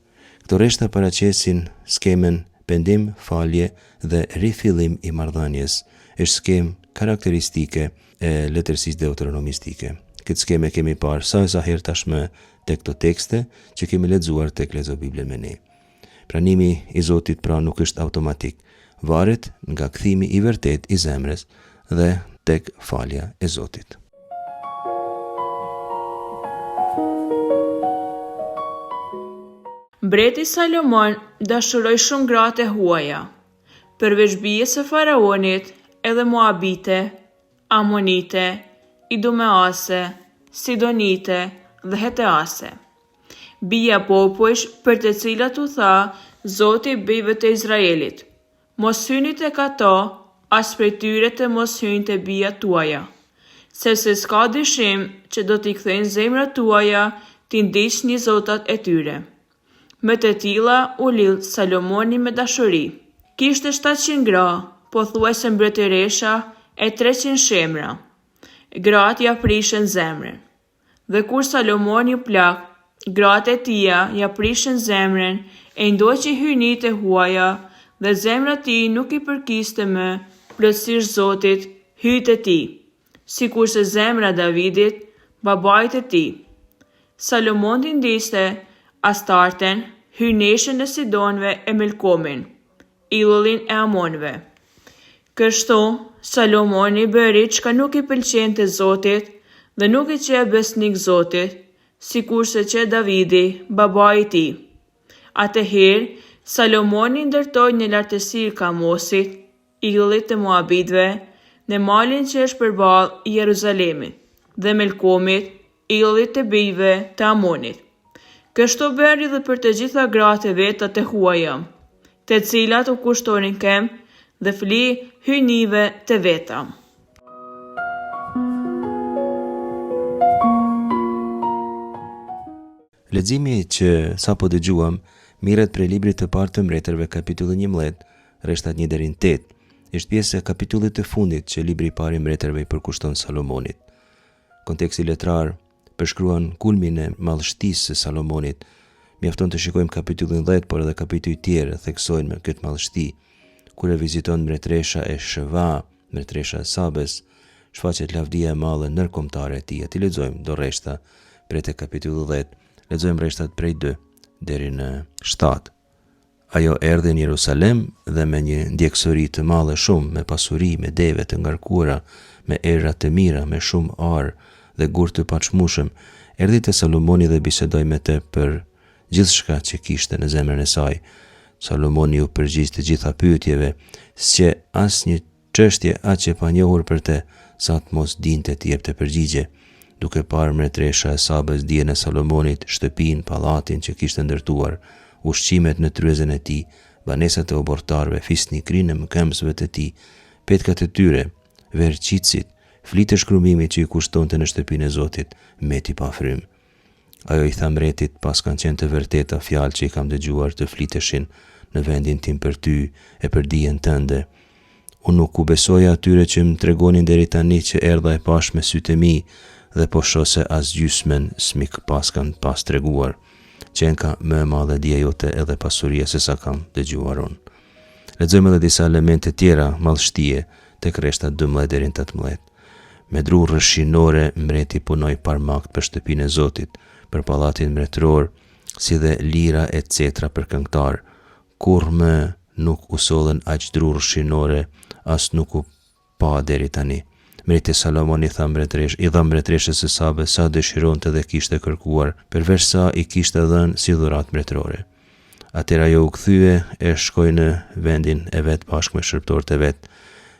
Këto rreshta paraqesin skemën pendim, falje dhe rifillim i marrëdhënies. Është skemë karakteristike e letërsisë deuteronomistike. Këtë skeme kemi parë sa herë tashmë tek këto tekste që kemi lexuar tek Lexo Biblën me ne. Pranimi i Zotit pra nuk është automatik, varet nga kthimi i vërtet i zemrës dhe tek falja e Zotit. Mbreti Salomon dashuroi shumë gratë e huaja, përveç bijës së faraonit, edhe Moabite, Amonite, Idumease, Sidonite dhe Hetease. Bija popujsh për të cilat u tha Zoti bijve të Izraelit: mos hyni tek ato, as prej tyre të mos hyjnë te bijat tuaja, sepse s'ka dyshim që do t'i kthejnë zemrat tuaja t'i ndiqni zotat e tyre. Me të tilla u lidh Salomoni me dashuri. Kishte 700 gra, pothuajse mbretëresha e 300 shemra. Gratë ja prishën zemrën. Dhe kur Salomoni u plak, gratë e tija ja prishën zemrën, e ndoqi hynit e huaja, dhe zemra ti nuk i përkiste më plotësisht Zotit hyjt e tij, sikurse zemra Davidit, babait e tij. Salomoni ndiste Astarten, hyneshën e Sidonëve e Melkomin, illullin e Amonëve. Kështu, Salomoni bëri çka nuk i pëlqente Zotit dhe nuk i qe besnik Zotit, sikurse që Davidi, babai i tij. Atëherë, Salomoni ndërtoi një lartësi Kamosit, illit të Moabitëve, në malin që është përballë Jeruzalemit, dhe Melkomit, illit të bijve të Amonit. Kështu bëri dhe për të gjitha gratë e veta të huaja, të cilat u kushtonin kem dhe fli hyjnive të veta. Leximi që sapo dëgjuam mirret prej librit të parë të Mbretërve, kapitulli 11, rreshtat 1 deri në 8. Është pjesë e kapitullit të fundit që libri i parë i Mbretërve i përkushton Salomonit. Konteksti letrar përshkruan kulmin e madhështisë së Salomonit. Mjafton të shikojmë kapitullin 10, por edhe kapitujt tjerë theksojnë me këtë madhështi. Kur e viziton mbretëresha e Sheva, mbretëresha e Sabes, shfaqet lavdia e madhe ndërkombëtare e tij. Ti lexojmë do rreshta prej te kapitulli 10. Lexojmë rreshtat prej 2 deri në 7. Ajo erdhi në Jerusalem dhe me një ndjekësori të madhe shumë, me pasuri, me deve të ngarkuara, me era të mira, me shumë arë dhe gur të paçmueshëm, erdhi te Salomoni dhe bisedoi me të për gjithçka që kishte në zemrën e saj. Salomoni u përgjigj të gjitha pyetjeve, s'qe asnjë çështje aq e panjohur për të, sa të mos dinte të jepte përgjigje. Duke parë mbretëresha e Sabes dijen e Salomonit, shtëpinë, pallatin që kishte ndërtuar, ushqimet në tryezën e tij, banesat e obortarëve, fisnikrinë e mëkëmësve të tij, petkat e tyre, verqicit, flitë e shkrumimit që i kushtonte në shtëpinë e Zotit, meti pa frym. Ajo i tha mbretit, pas kanë qenë të vërteta fjalë që i kam dëgjuar të fliteshin në vendin tim për ty e për dijen tënde. Unë nuk u besoja atyre që më tregonin deri tani që erdha e pash me sytë e mi, dhe po shose as gjysmen s'mik pas kanë pas treguar, qenë ka më e madhe dija jote edhe pasuria se sa kam dëgjuar unë. Lexojmë edhe disa elemente tjera madhështie tek rreshtat 12 deri në 18. Me dru rëshinore mbreti punoi parmakt për shtëpinë e Zotit, për pallatin mbretëror, si dhe lira e cetra për këngëtar. Kur më nuk u sollën aq dru rëshinore, as nuk u pa deri tani. Mbreti Salomoni i dha mbretëreshës së Sabes sa dëshironte dhe kishte kërkuar, përveç sa i kishte dhënë si dhuratë mbretërore. Atëra ajo u kthye e shkoi në vendin e vet bashkë me shërbëtorët e vet.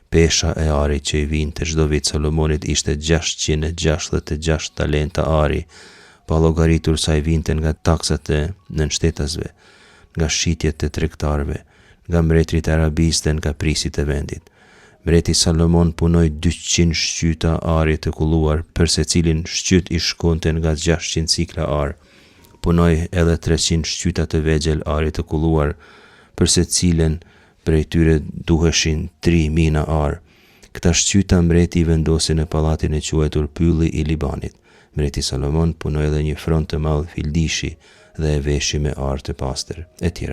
Pesha e arit që i vinte çdo vit Salomonit ishte 666 talenta ari, pa llogaritur sa i vinte nga taksat e nënshtetasve, nga shitjet e tregtarëve, nga mbretërit arabistë dhe nga prisit e vendit. Mbreti Salomon punoi 200 shqyta ari të kulluar, për secilin shqyt i shkonte nga 600 cikla ar. Punoi edhe 300 shqyta të vegjël ari të kulluar, për secilin prej tyre duheshin 3 mina ar. Këta shqyta mbreti i vendosi në pallatin e quajtur Pylli i Libanit. Mbreti Salomon punoi edhe një front të madh fildishi dhe e veshi me ar të pastër, etj.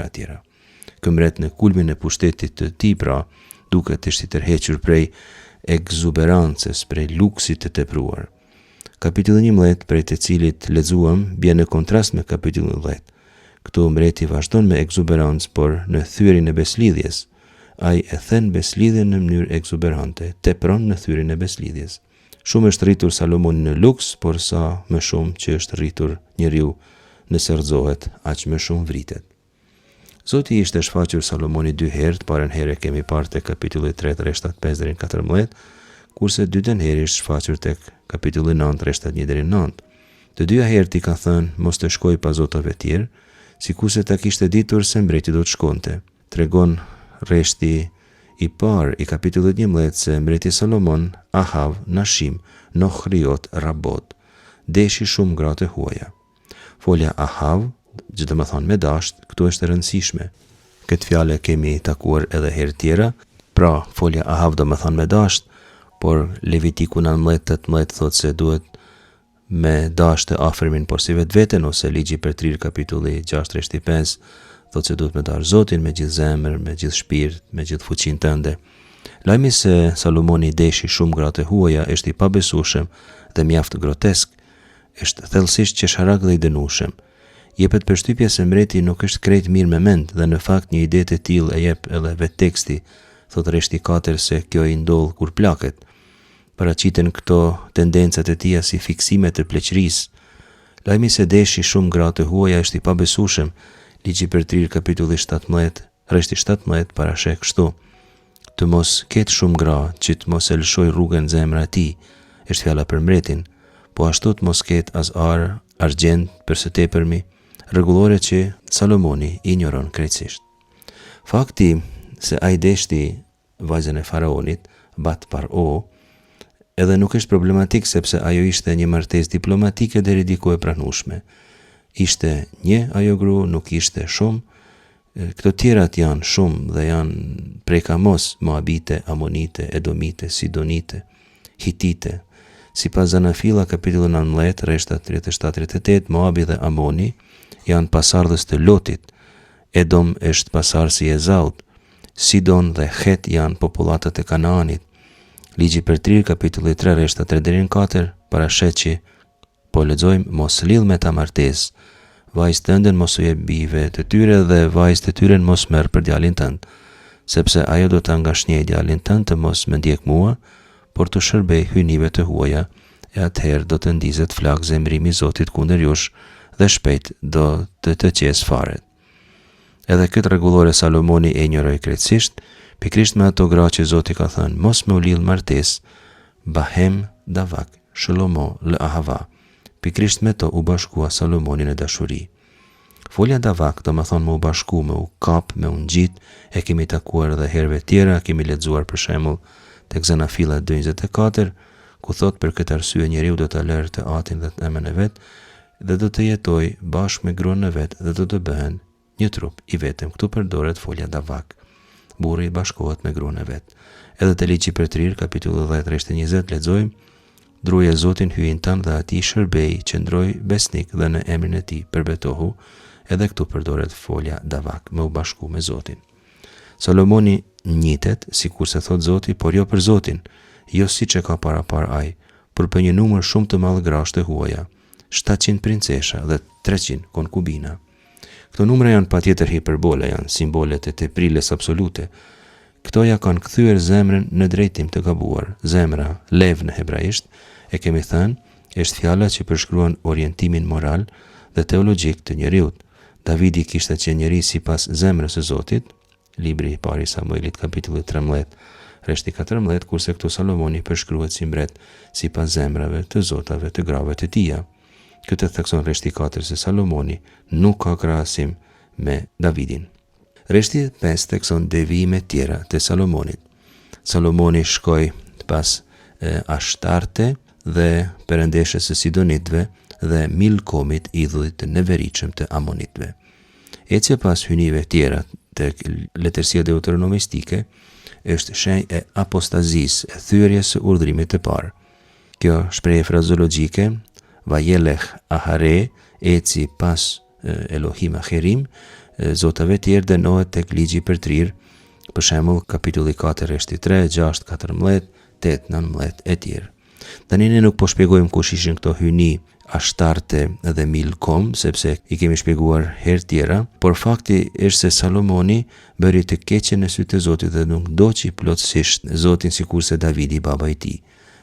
Ky mbret në kulmin e pushtetit të tij, pra, duket të ishte tërhequr prej egzuberancës, prej luksit të tepruar. Kapitulli 11, prej të cilit lexuam, bie në kontrast me kapitullin 10. Këtu mbreti vazhdon me egzuberancë, por në thyrjen e beslidhjes. Ai e thën beslidhjen në mënyrë egzuberante, tepron në thyrjen e beslidhjes. Shumë është rritur Salomoni në luks, por sa më shumë që është rritur njeriu nëse rrezohet, aq më shumë vritet. Zoti ishte shfaqur Salomoni 2 herë, të parën herë kemi parë tek kapitulli 3 rreshtat 5 deri në 14, kurse dytën herë është shfaqur tek kapitulli 9 rreshtat 1 deri në 9. Të dyja herë i ka thënë mos të shkoj pa zotave tjerë, sikurse ta kishte ditur se mbreti do të shkonte. Tregon rreshti i parë i kapitullit 11 se mbreti Salomon, Ahav, Nashim, Nohriot, Rabot, deshi shumë gratë e huaja. Folja Ahav, që do të thonë me dasht, këtu është e rëndësishme. Këtë fjalë kemi takuar edhe herë tjera, pra folja Ahav do të thonë me dasht, por Levitiku 19:18 thotë se duhet me dasht të afërmin por si vetveten, ose ligji për trirë kapitulli 6 rreshti 5 thotë se duhet me dash Zotin me gjithë zemër, me gjithë shpirt, me gjithë fuqinë tënde. Lajmi se Salomoni deshi shumë gratë e huaja është i pabesueshëm dhe mjaft grotesk, është thellësisht qesharak dhe i dënueshëm. Jepet përshtypja se mbreti nuk është krejt mirë me mend dhe në fakt një ide të tillë e jep edhe vetë teksti, thot reshti 4 se kjo i ndodh kur plaket. Paraqiten këto tendencat e tija si fiksime të pleqërisë. Lajmi se deshi shumë gra të huaja është i pabesueshëm. Ligji për Trir kapitulli 17, rreshti 17 parasheh kështu: të mos ketë shumë gra, që të mos e lëshoj rrugën zemra e tij, është fjala për mbretin, po ashtu të mos ketë as argjend për së tepërmi, rregullore që Salomoni i injoron krejtësisht. Fakti se ai deshti vajzën e faraonit, Bat Paro, edhe nuk është problematik sepse ajo ishte një martesë diplomatike deri diku e pranueshme. Ishte një ajo gru, nuk ishte shumë. Këto tjerat janë shumë dhe janë prej Kamos, Moabite, Amonite, Edomite, Sidonite, Hitite. Sipas Zanafila kapitulli 19, rreshtat 37-38, Moabi dhe Amoni janë pasardhës të Lotit. Edom është pasardhësi i Ezaut. Sidon dhe Het janë popullatët e Kanaanit. Ligji për Trir kapitulli 3, rreshtat 3-4 parashet që po lexojmë: mos lidh me ta martesë, vajzë tënden mos u jep bijve të tyre dhe vajzë të tyre mos merr për djalin tënd, sepse ajo do ta ngashnjej djalin tënd të mos më ndjek mua, por të shërbej hyjnive të huaja, e atëherë do të ndizet flak zemrimi i Zotit kundër jush dhe shpejt do të qes fare. Edhe këtë rregullore Salomoni e injoroi krejtësisht, pikrisht me ato gra që Zoti ka thënë mos me u lidh martesë, Bahem, Davak, Shlomo, Lë Ahava. Pikrisht me to u bashkua Salomoni në dashuri. Folja Davak do më thonë me u bashku, me u kap, me u ngjit, e kemi takuar edhe herëve tjera, kemi lexuar për shembull tek Zanafila 2:24, ku thot për këtë arsye njeriu do ta lërë të atin dhe të emën e vet dhe do të jetojë bashkë me gruan e vet dhe do të bëhen një trup i vetëm. Këtu përdoret folja Davak. Burri bashkohet me gruan e vet. Edhe te ligji për Trir kapitulli 10 rreshti 20 lexojmë: druje Zotin hyjin tënë dhe ati shërbej, qëndroj besnik dhe në emrin e tij përbetohu. Edhe këtu përdoret folja Davak, me u bashku me Zotin. Salomoni njitet, sikur se thot Zoti, por jo për Zotin, jo siç e ka par ai, por për një numër shumë të madh grash të huaja, 700 princesha dhe 300 konkubina. Këto numra janë patjetër hiperbole, janë simbolet e tepriles absolute. Këto ja kanë kthyer zemrën në drejtim të gabuar. Zemra, lev në hebraisht, e kemi thënë, është fjala që përshkruan orientimin moral dhe teologjik të njeriut. Davidi kishte qenë njeri sipas zemrës së Zotit, libri i parë i Samuelit kapitulli 13, rreshti 14, kurse këtu Salomoni përshkruhet si mbret sipas zemrave të zotave të grave të tija. Këtë thekson rreshti 4 se Salomoni nuk ka krahasim me Davidin. Rreshti 5 thekson devijimet tjera të Salomonit. Salomoni shkoi pas Ashtarte dhe perëndeshës së Sidonitëve dhe Milkomit, idhullit të neveritshëm të Amonitëve. Ecje pas hyjnive tjera tek letërsia deuteronomistike është shenjë e apostazisë, e thyerjes së urdhrimit të parë. Kjo shprehje frazeologjike, Vajelech Ahare, eci pas Elohim Acherim, zotave tjerë dënohet tek ligji për Trir, për shembull kapitulli 4 rreshti 3, 6, 14, 8, 19 e tjerë. Tani ne nuk po shpjegojmë kush ishin këto hyjni Ashtarte dhe Milkom, sepse i kemi shpjeguar herë tjera, por fakti është se Salomoni bëri të keqen në sytë e Zotit dhe nuk ndoqi plotësisht Zotin sikurse Davidi baba i tij.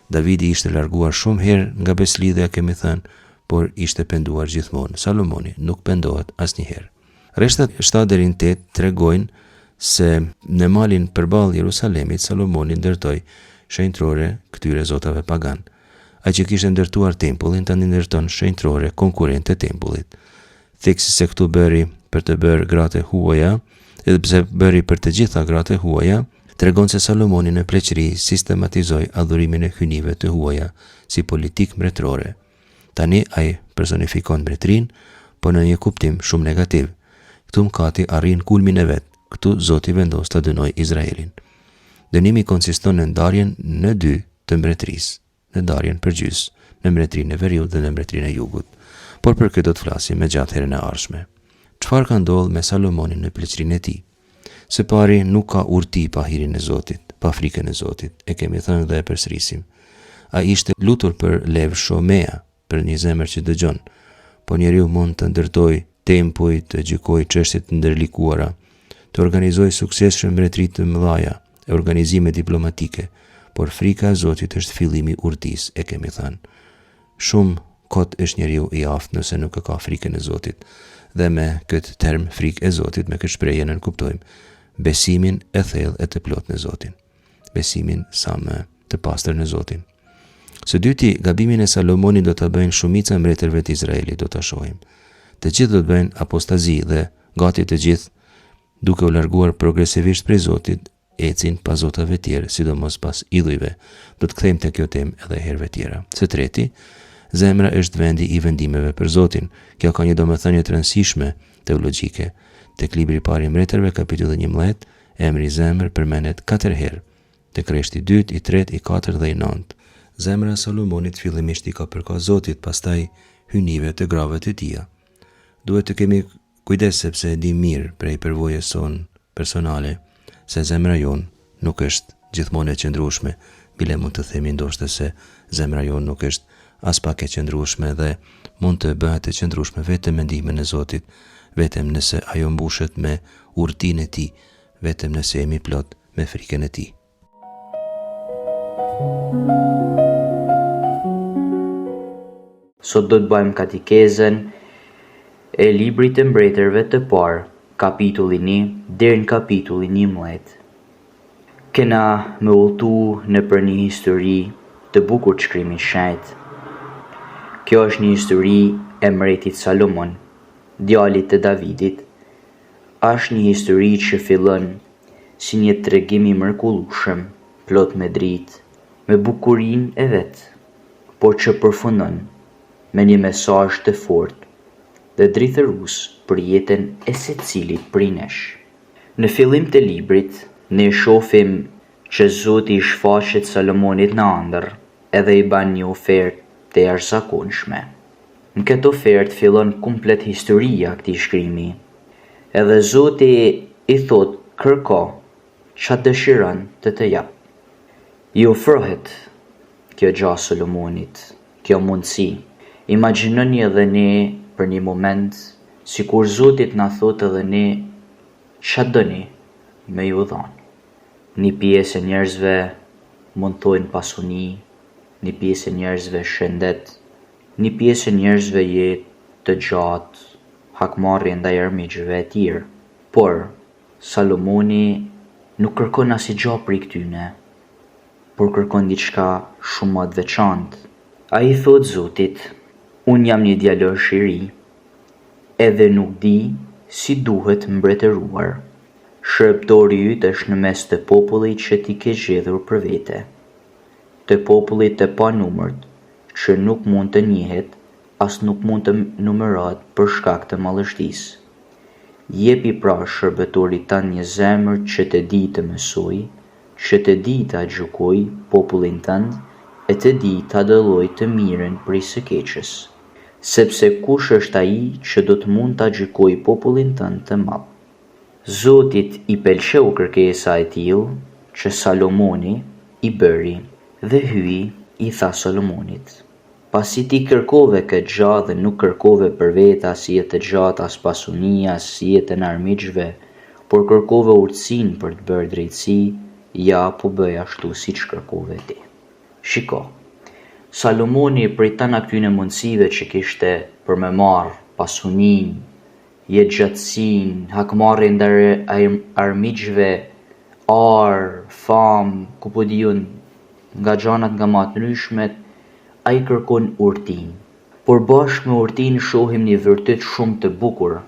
Davidi ishte larguar shumë herë nga beslidhja, kemi thënë, por ishte penduar gjithmonë. Salomoni nuk pendohet asnjëherë. Rreshtat 7-8 tregojnë se në malin përballë Jerusalemit Salomoni ndërtoi shenjtrore këtyre zotave pagan. Ai që kishte ndërtuar tempullin tani ndërton shenjtrore konkurrente të tempullit. Theksi se këtu bëri për të bërë gratë huaja, edhe pse bëri për të gjitha gratë huaja, tregon se Salomoni në pleqëri sistematizoi adhurimin e hyjnive të huaja si politikë mbretërore. Tani ai personifikon mbretërinë, por në një kuptim shumë negativ. Këtu mkati arrin kulmin e vet. Këtu Zoti vendos ta dënoi Izraelin. Dënimi konsiston në ndarjen në dy të mbretërisë, në ndarjen përgjys, në mbretërinë e veriut dhe në mbretërinë e jugut. Por për këtë do të flasim me gjatë herën e ardhshme. Çfarë ka ndodhur me Salomonin në pleqërinë e tij? Së pari nuk ka urti pa hirin e Zotit, pa frikën e Zotit. E kemi thënë dhe e përsërisim. Ai ishte lutur për lev shomea, për një zemër që dëgjon, po njeriu mund të ndërtoj tempuj, të gjykoj çështje të ndërlikuara, të organizoj suksesshëm mbretëri të mëdha e organizime diplomatike, por frika e Zotit është fillimi i urtisë, e kemi thënë. Shumë kot është njeriu i aftë nëse nuk e ka frikën e Zotit. Dhe me këtë term frikë e Zotit, me këtë shprehje ne kuptojmë besimin e thellë e të plotë në Zotin. Besimin sa më të pastër në Zotin. Së dyti, gabimin e Salomonit do të bëjnë shumica e mbretërve të Izraelit, do të shohim. Të gjithë do të bëjnë apostazi dhe gati të gjithë, duke u larguar progresivisht prej Zotit, ecin pas zotave tjerë, sidomos pas idhujve. Do të kthejmë te kjo temë edhe herëve tjera. Së treti, zemra është vendi i vendimeve për Zotin. Kjo ka një domethënie të rëndësishme teologjike. Tek libri i parë i mbretërve, kapitulli 11, emri zemër përmendet 4 herë. Tek rreshti 2, i 3, i 4 dhe i 9. Zemra e Salomonit fillimisht i ka përka Zotit, pastaj hynive të grave të tija. Duhet të kemi kujdes sepse e di mirë prej përvojës son personale se zemra jon nuk është gjithmonë e qëndrueshme, bile mund të themi ndoshta se zemra jon nuk është as pak e qëndrueshme dhe mund të bëhet e qëndrueshme vetëm me ndihmën e Zotit, vetëm nëse ajo mbushet me urtinë e tij, vetëm nëse jemi plot me frikën e tij. Sot do të bëjmë katekezën e librit të mbretërve të parë, kapitulli 1 deri në kapitullin 11. Kena me udhëtu në për një histori të bukur të shkrimit shenjtë. Kjo është një histori e mbretit Salomon, djalit të Davidit. Është një histori që fillon si një tregim i mrekullueshëm, plot me dritë, me bukurinë e vet, por që përfundon me një mesazh të fortë dhe drithërues për jetën e secilit prej nesh. Në fillim të librit, ne shohim që Zoti i shfaqet Salomonit në ëndër edhe i ban një ofertë të jashtëzakonshme. Në këtë ofertë fillon komplet historia e këtij shkrimi. Edhe Zoti i thot kërko çfarë dëshiron të jap. I ofrohet kjo gjë Salomonit, kjo mundësi. Imagjinoni edhe ne për një moment, sikur Zotit na thot edhe ne çfarë doni me ju dhënë. Një pjesë e njerëzve mund thojnë pasuni, një pjesë e njerëzve shëndet, një pjesë e njerëzve jetë të gjatë, hakmarrje ndaj armiqve e tjerë. Por Salomoni nuk kërkon asgjë prej këtyne, por kërkon diçka shumë më të veçantë. Ai thot Zotit, unë jam një djalosh i ri, edhe nuk di si duhet mbretëruar. Shërbëtori yt është në mes të popullit që ti ke zgjedhur për vete, të popullit të panumërt, që nuk mund të njihet, as nuk mund të numërohet për shkak të mallështisë. Jepi pra shërbëtorit tanë një zemër që të di të mësoj, që të di ta gjykoj popullin tënd, e të di ta dalloj të mirën prej së keqes. Sepse kush është ai që do të mund ta gjykoj popullin tënd të madh. Zotit i pëlqeu kërkesa e tillë që Salomoni i bëri dhe hyi i tha Salomonit: pasi ti kërkove këtë gjë dhe nuk kërkove për veta si jetë të gjatë as pasunia, si jetën e armiqve, por kërkove urtësinë për të bërë drejtësi, ja po bëj ashtu siç kërkove ti. Shiko, Salomoni prej tana këtyne mundësive që kishte për me marë pasuninë, jetë gjatësinë, hakmarrje ndaj armiqve, famë, ku po diun nga gjanat nga më të ndryshmet, ai kërkon urtinë. Por bashkë me urtinë shohim një vërtet shumë të bukur,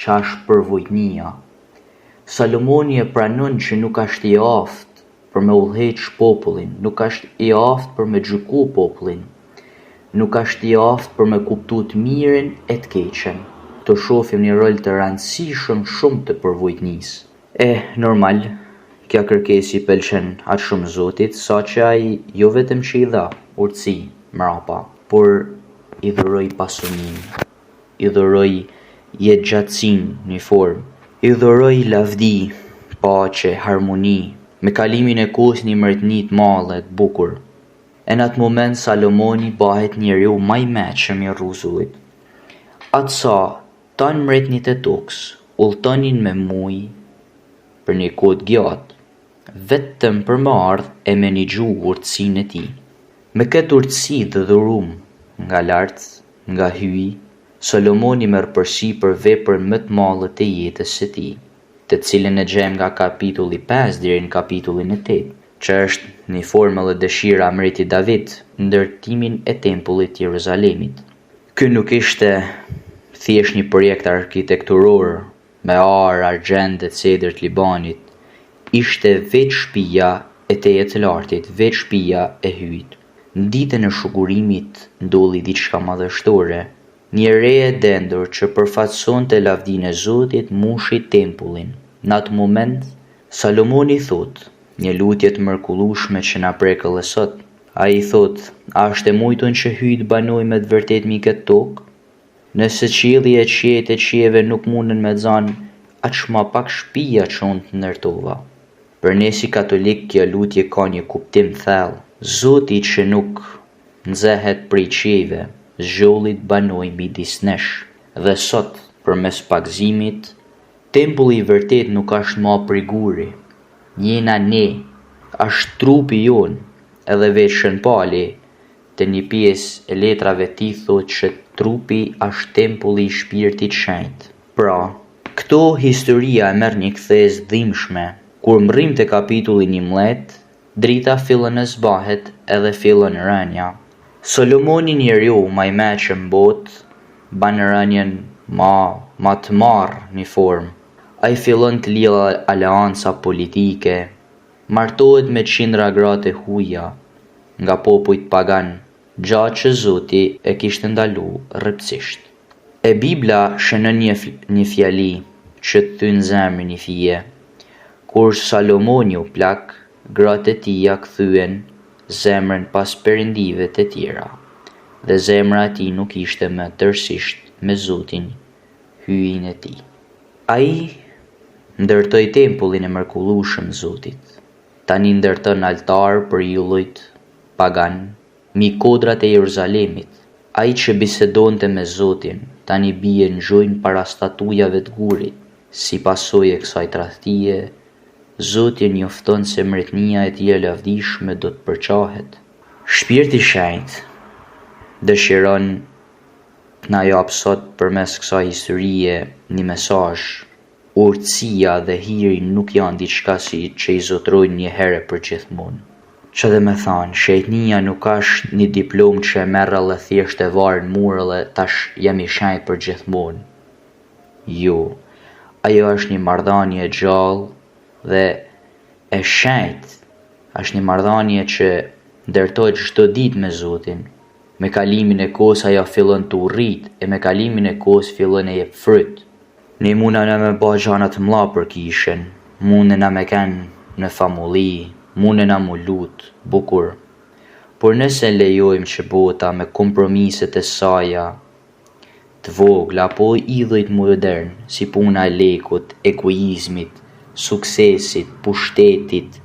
që është përvojtnia. Salomoni e pranon që nuk është i aftë për me udhëheq popullin, nuk është i aftë për me gjyku popullin, nuk është i aftë për me kuptu të mirën e të keqen. Të shohim një rol të rëndësishëm shumë të përvojtnisë. Normal, kja kërkesë i pëlqen atë shumë Zotit, sa që ai jo vetëm që i dha urtësi mrapa, por i dhuroi pasuninë, i dhuroi jetëgjatësinë në formë, i dhuroi lavdi, paqe, harmoni, me kalimin e kohës një mretni të madhe të bukur. E në atë moment Salomoni bëhet njeriu më i mëshëm i rruzullit. Atësa tanë mretnit e tokës udhëtonin me mujë për një kohë të gjatë vetëm për më ardh e me një gjuhë urtësinë e tij. Me këtë urtësi të dhurum nga lart, nga hyi, Solomoni merr përsipër veprën më të madhe të jetës së tij, të cilën e gjejmë nga kapitulli 5 deri në kapitullin 8, që është një formë dhe dëshira e mretit David, ndërtimin e tempullit të Jeruzalemit. Ky nuk ishte thjesht një projekt arkitekturor me ar, argjend dhe cedër të Libanit, ishte vetë shtëpia e Tejet të Lartit, vetë shtëpia e hyjit. Në ditën e shugurimit ndodhi diçka madhështore. Një re e dendur që përfaqësonte lavdinë e Zotit mushi tempullin. Në atë moment, Salomoni thot, një lutje të mrekullueshme që na prek edhe sot. Ai thot, a është e mujtun që hyjt banoj me të vërtet mi këtë tokë? Nëse qielli e qiejt e qieve nuk munden me xan, aq ma pak shtëpia që unë të ndërtova. Për ne si katolik kjo lutje ka një kuptim thellë. Zoti që nuk nxehet prej qiejve, zgjollit banoj midis nesh. Dhe sot, përmes pagëzimit, tempulli i vërtet nuk është më prej guri. Jena ne, është trupi jon, edhe vetë Shën Pali të një pjesë e letrave tij thotë që trupi është tempulli i Shpirtit Shenjtë. Pra, këto historia e merr një kthes dhimbshme. Kur mrrim te kapitulli 11, drita fillon të zbahet edhe fillon rënja. Solomoni, njeriu më i mëshëm në botë, ban rënjen ma të marrë një formë. Ai fillon të lidh aleanca politike, martohet me qindra gra të huaja nga popujt pagan, gjatë që Zoti e kishte ndalu rreptësisht. E Bibla shënon një fjali që të thyn zemrën i fije. Kur Salomoni u plak, gratë e tija kthyen zemrën pas perëndive të tjera, dhe zemra e tij nuk ishte më tërësisht me Zotin, hyin e tij. Ai ndërtoi tempullin e mrekullueshëm Zotit. Tani ndërton altar për idhujt pagan, mi kodrat e Jeruzalemit. Ai që bisedonte me Zotin, tani bie në gjojnë para statujave të gurit. Si pasojë e kësaj tradhtie, Zoti njofton se mbretënia e tij e lavdishme do të përqahet. Shpirti i Shenjtë dëshiron të na jap sot përmes kësaj historie një mesazh. Urtësia dhe hiri nuk janë diçka që i zotrojnë një herë për gjithmonë. Që dhe me thanë, shejtnia nuk është një diplom që e merr edhe thjesht e varë në mur dhe tash jam i shenjtë për gjithmonë. Jo, ajo është një marrëdhënie e gjallë dhe e shenjtë. Është një marrëdhënie që ndërtohet çdo ditë me Zotin. Me kalimin e kohës ajo fillon të urrit e me kalimin e kohës fillon e jep fryt. Ne mundena me bë gjëra të mëdha për kishën, mundena me kanë në famulli, mundena mu lut, bukur. Por nëse lejojmë që bota me kompromiset e saja të vogla apo idhujt modern, si puna e lekut, egoizmit, suksesit, pushtetit,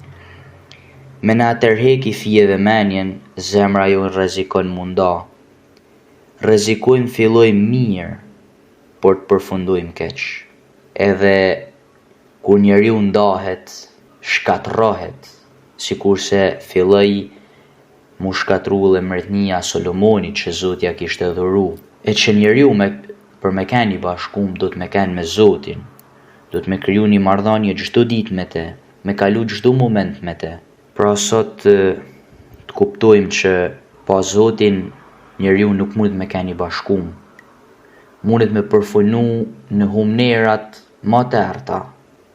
me na tërheki fije dhe menjen, zemra jo rrezikon munda. Rrezikojmë fillojmë mirë, por të përfundojmë keq. Edhe kur njeriu ndahet, shkatërrohet, sikurse filloi mu shkatrulle mbretënia Solomonit që Zoti ja kishte dhuru. E që njeriu për me kenë i bashkum do të me kenë me Zotin, do të me kriju një marrëdhënie çdo ditë me te, me kalu çdo moment me te. Pra sot të kuptojmë që pa Zotin njeriu nuk mund me kenë i bashkum. Mundet me përfunu në humnerat më të errta,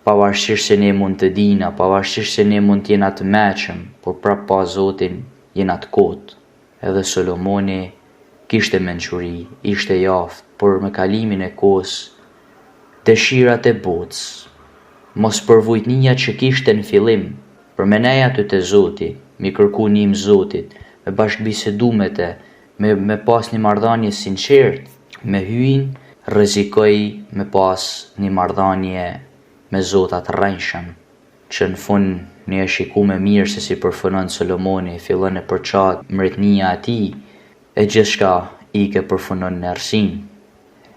pavarësisht se ne mund të dina, pavarësisht se ne mund të jena të mëshëm, por prap pa Zotin jena të kotë. Edhe Solomoni kishte mençuri, ishte jaftë, por me kalimin e kohës, dëshirat e botës, mos përvojtnia që kishte në fillim, për me neja të Zoti, mi kërku ndihmë Zotit, me bashkëbisedu me te, me pas një marrëdhënie sinqertë, me hyin, rrezikoj me pas një marrëdhënie me Zotat rrënjshëm, që në fund ne e shikuam mirë se si përfunon Solomoni, fillon e përçat mbretënia e tij, e gjithçka ike përfunon në errësinë.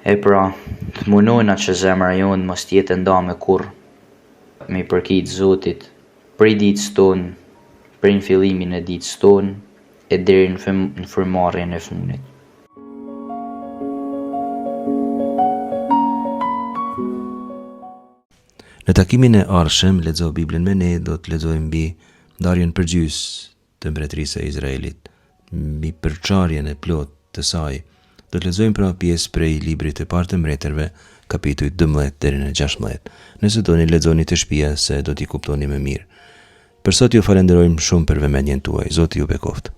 E pra, të munojna që zemra jonë mos tjetë nda me kurrë, me i përkit Zotit, prej ditës tonë, prej në fillimin e ditës tonë, e deri në frymëmarrjen e fundit. Në takimin e ardhshëm, lexo Biblën me ne, do të lexojmë mbi ndarjen përgjys të mbretërisë së Izraelit, mbi përçarjen e plotë të saj. Do të lexojmë pra pjesë prej librit të parë të mbretërve, kapitulli 12 deri në 16. Nëse doni lexoni të shtëpia se do t'i kuptoni më mirë. Për sot ju falenderojmë shumë për vëmendjen tuaj. Zoti ju bekoft.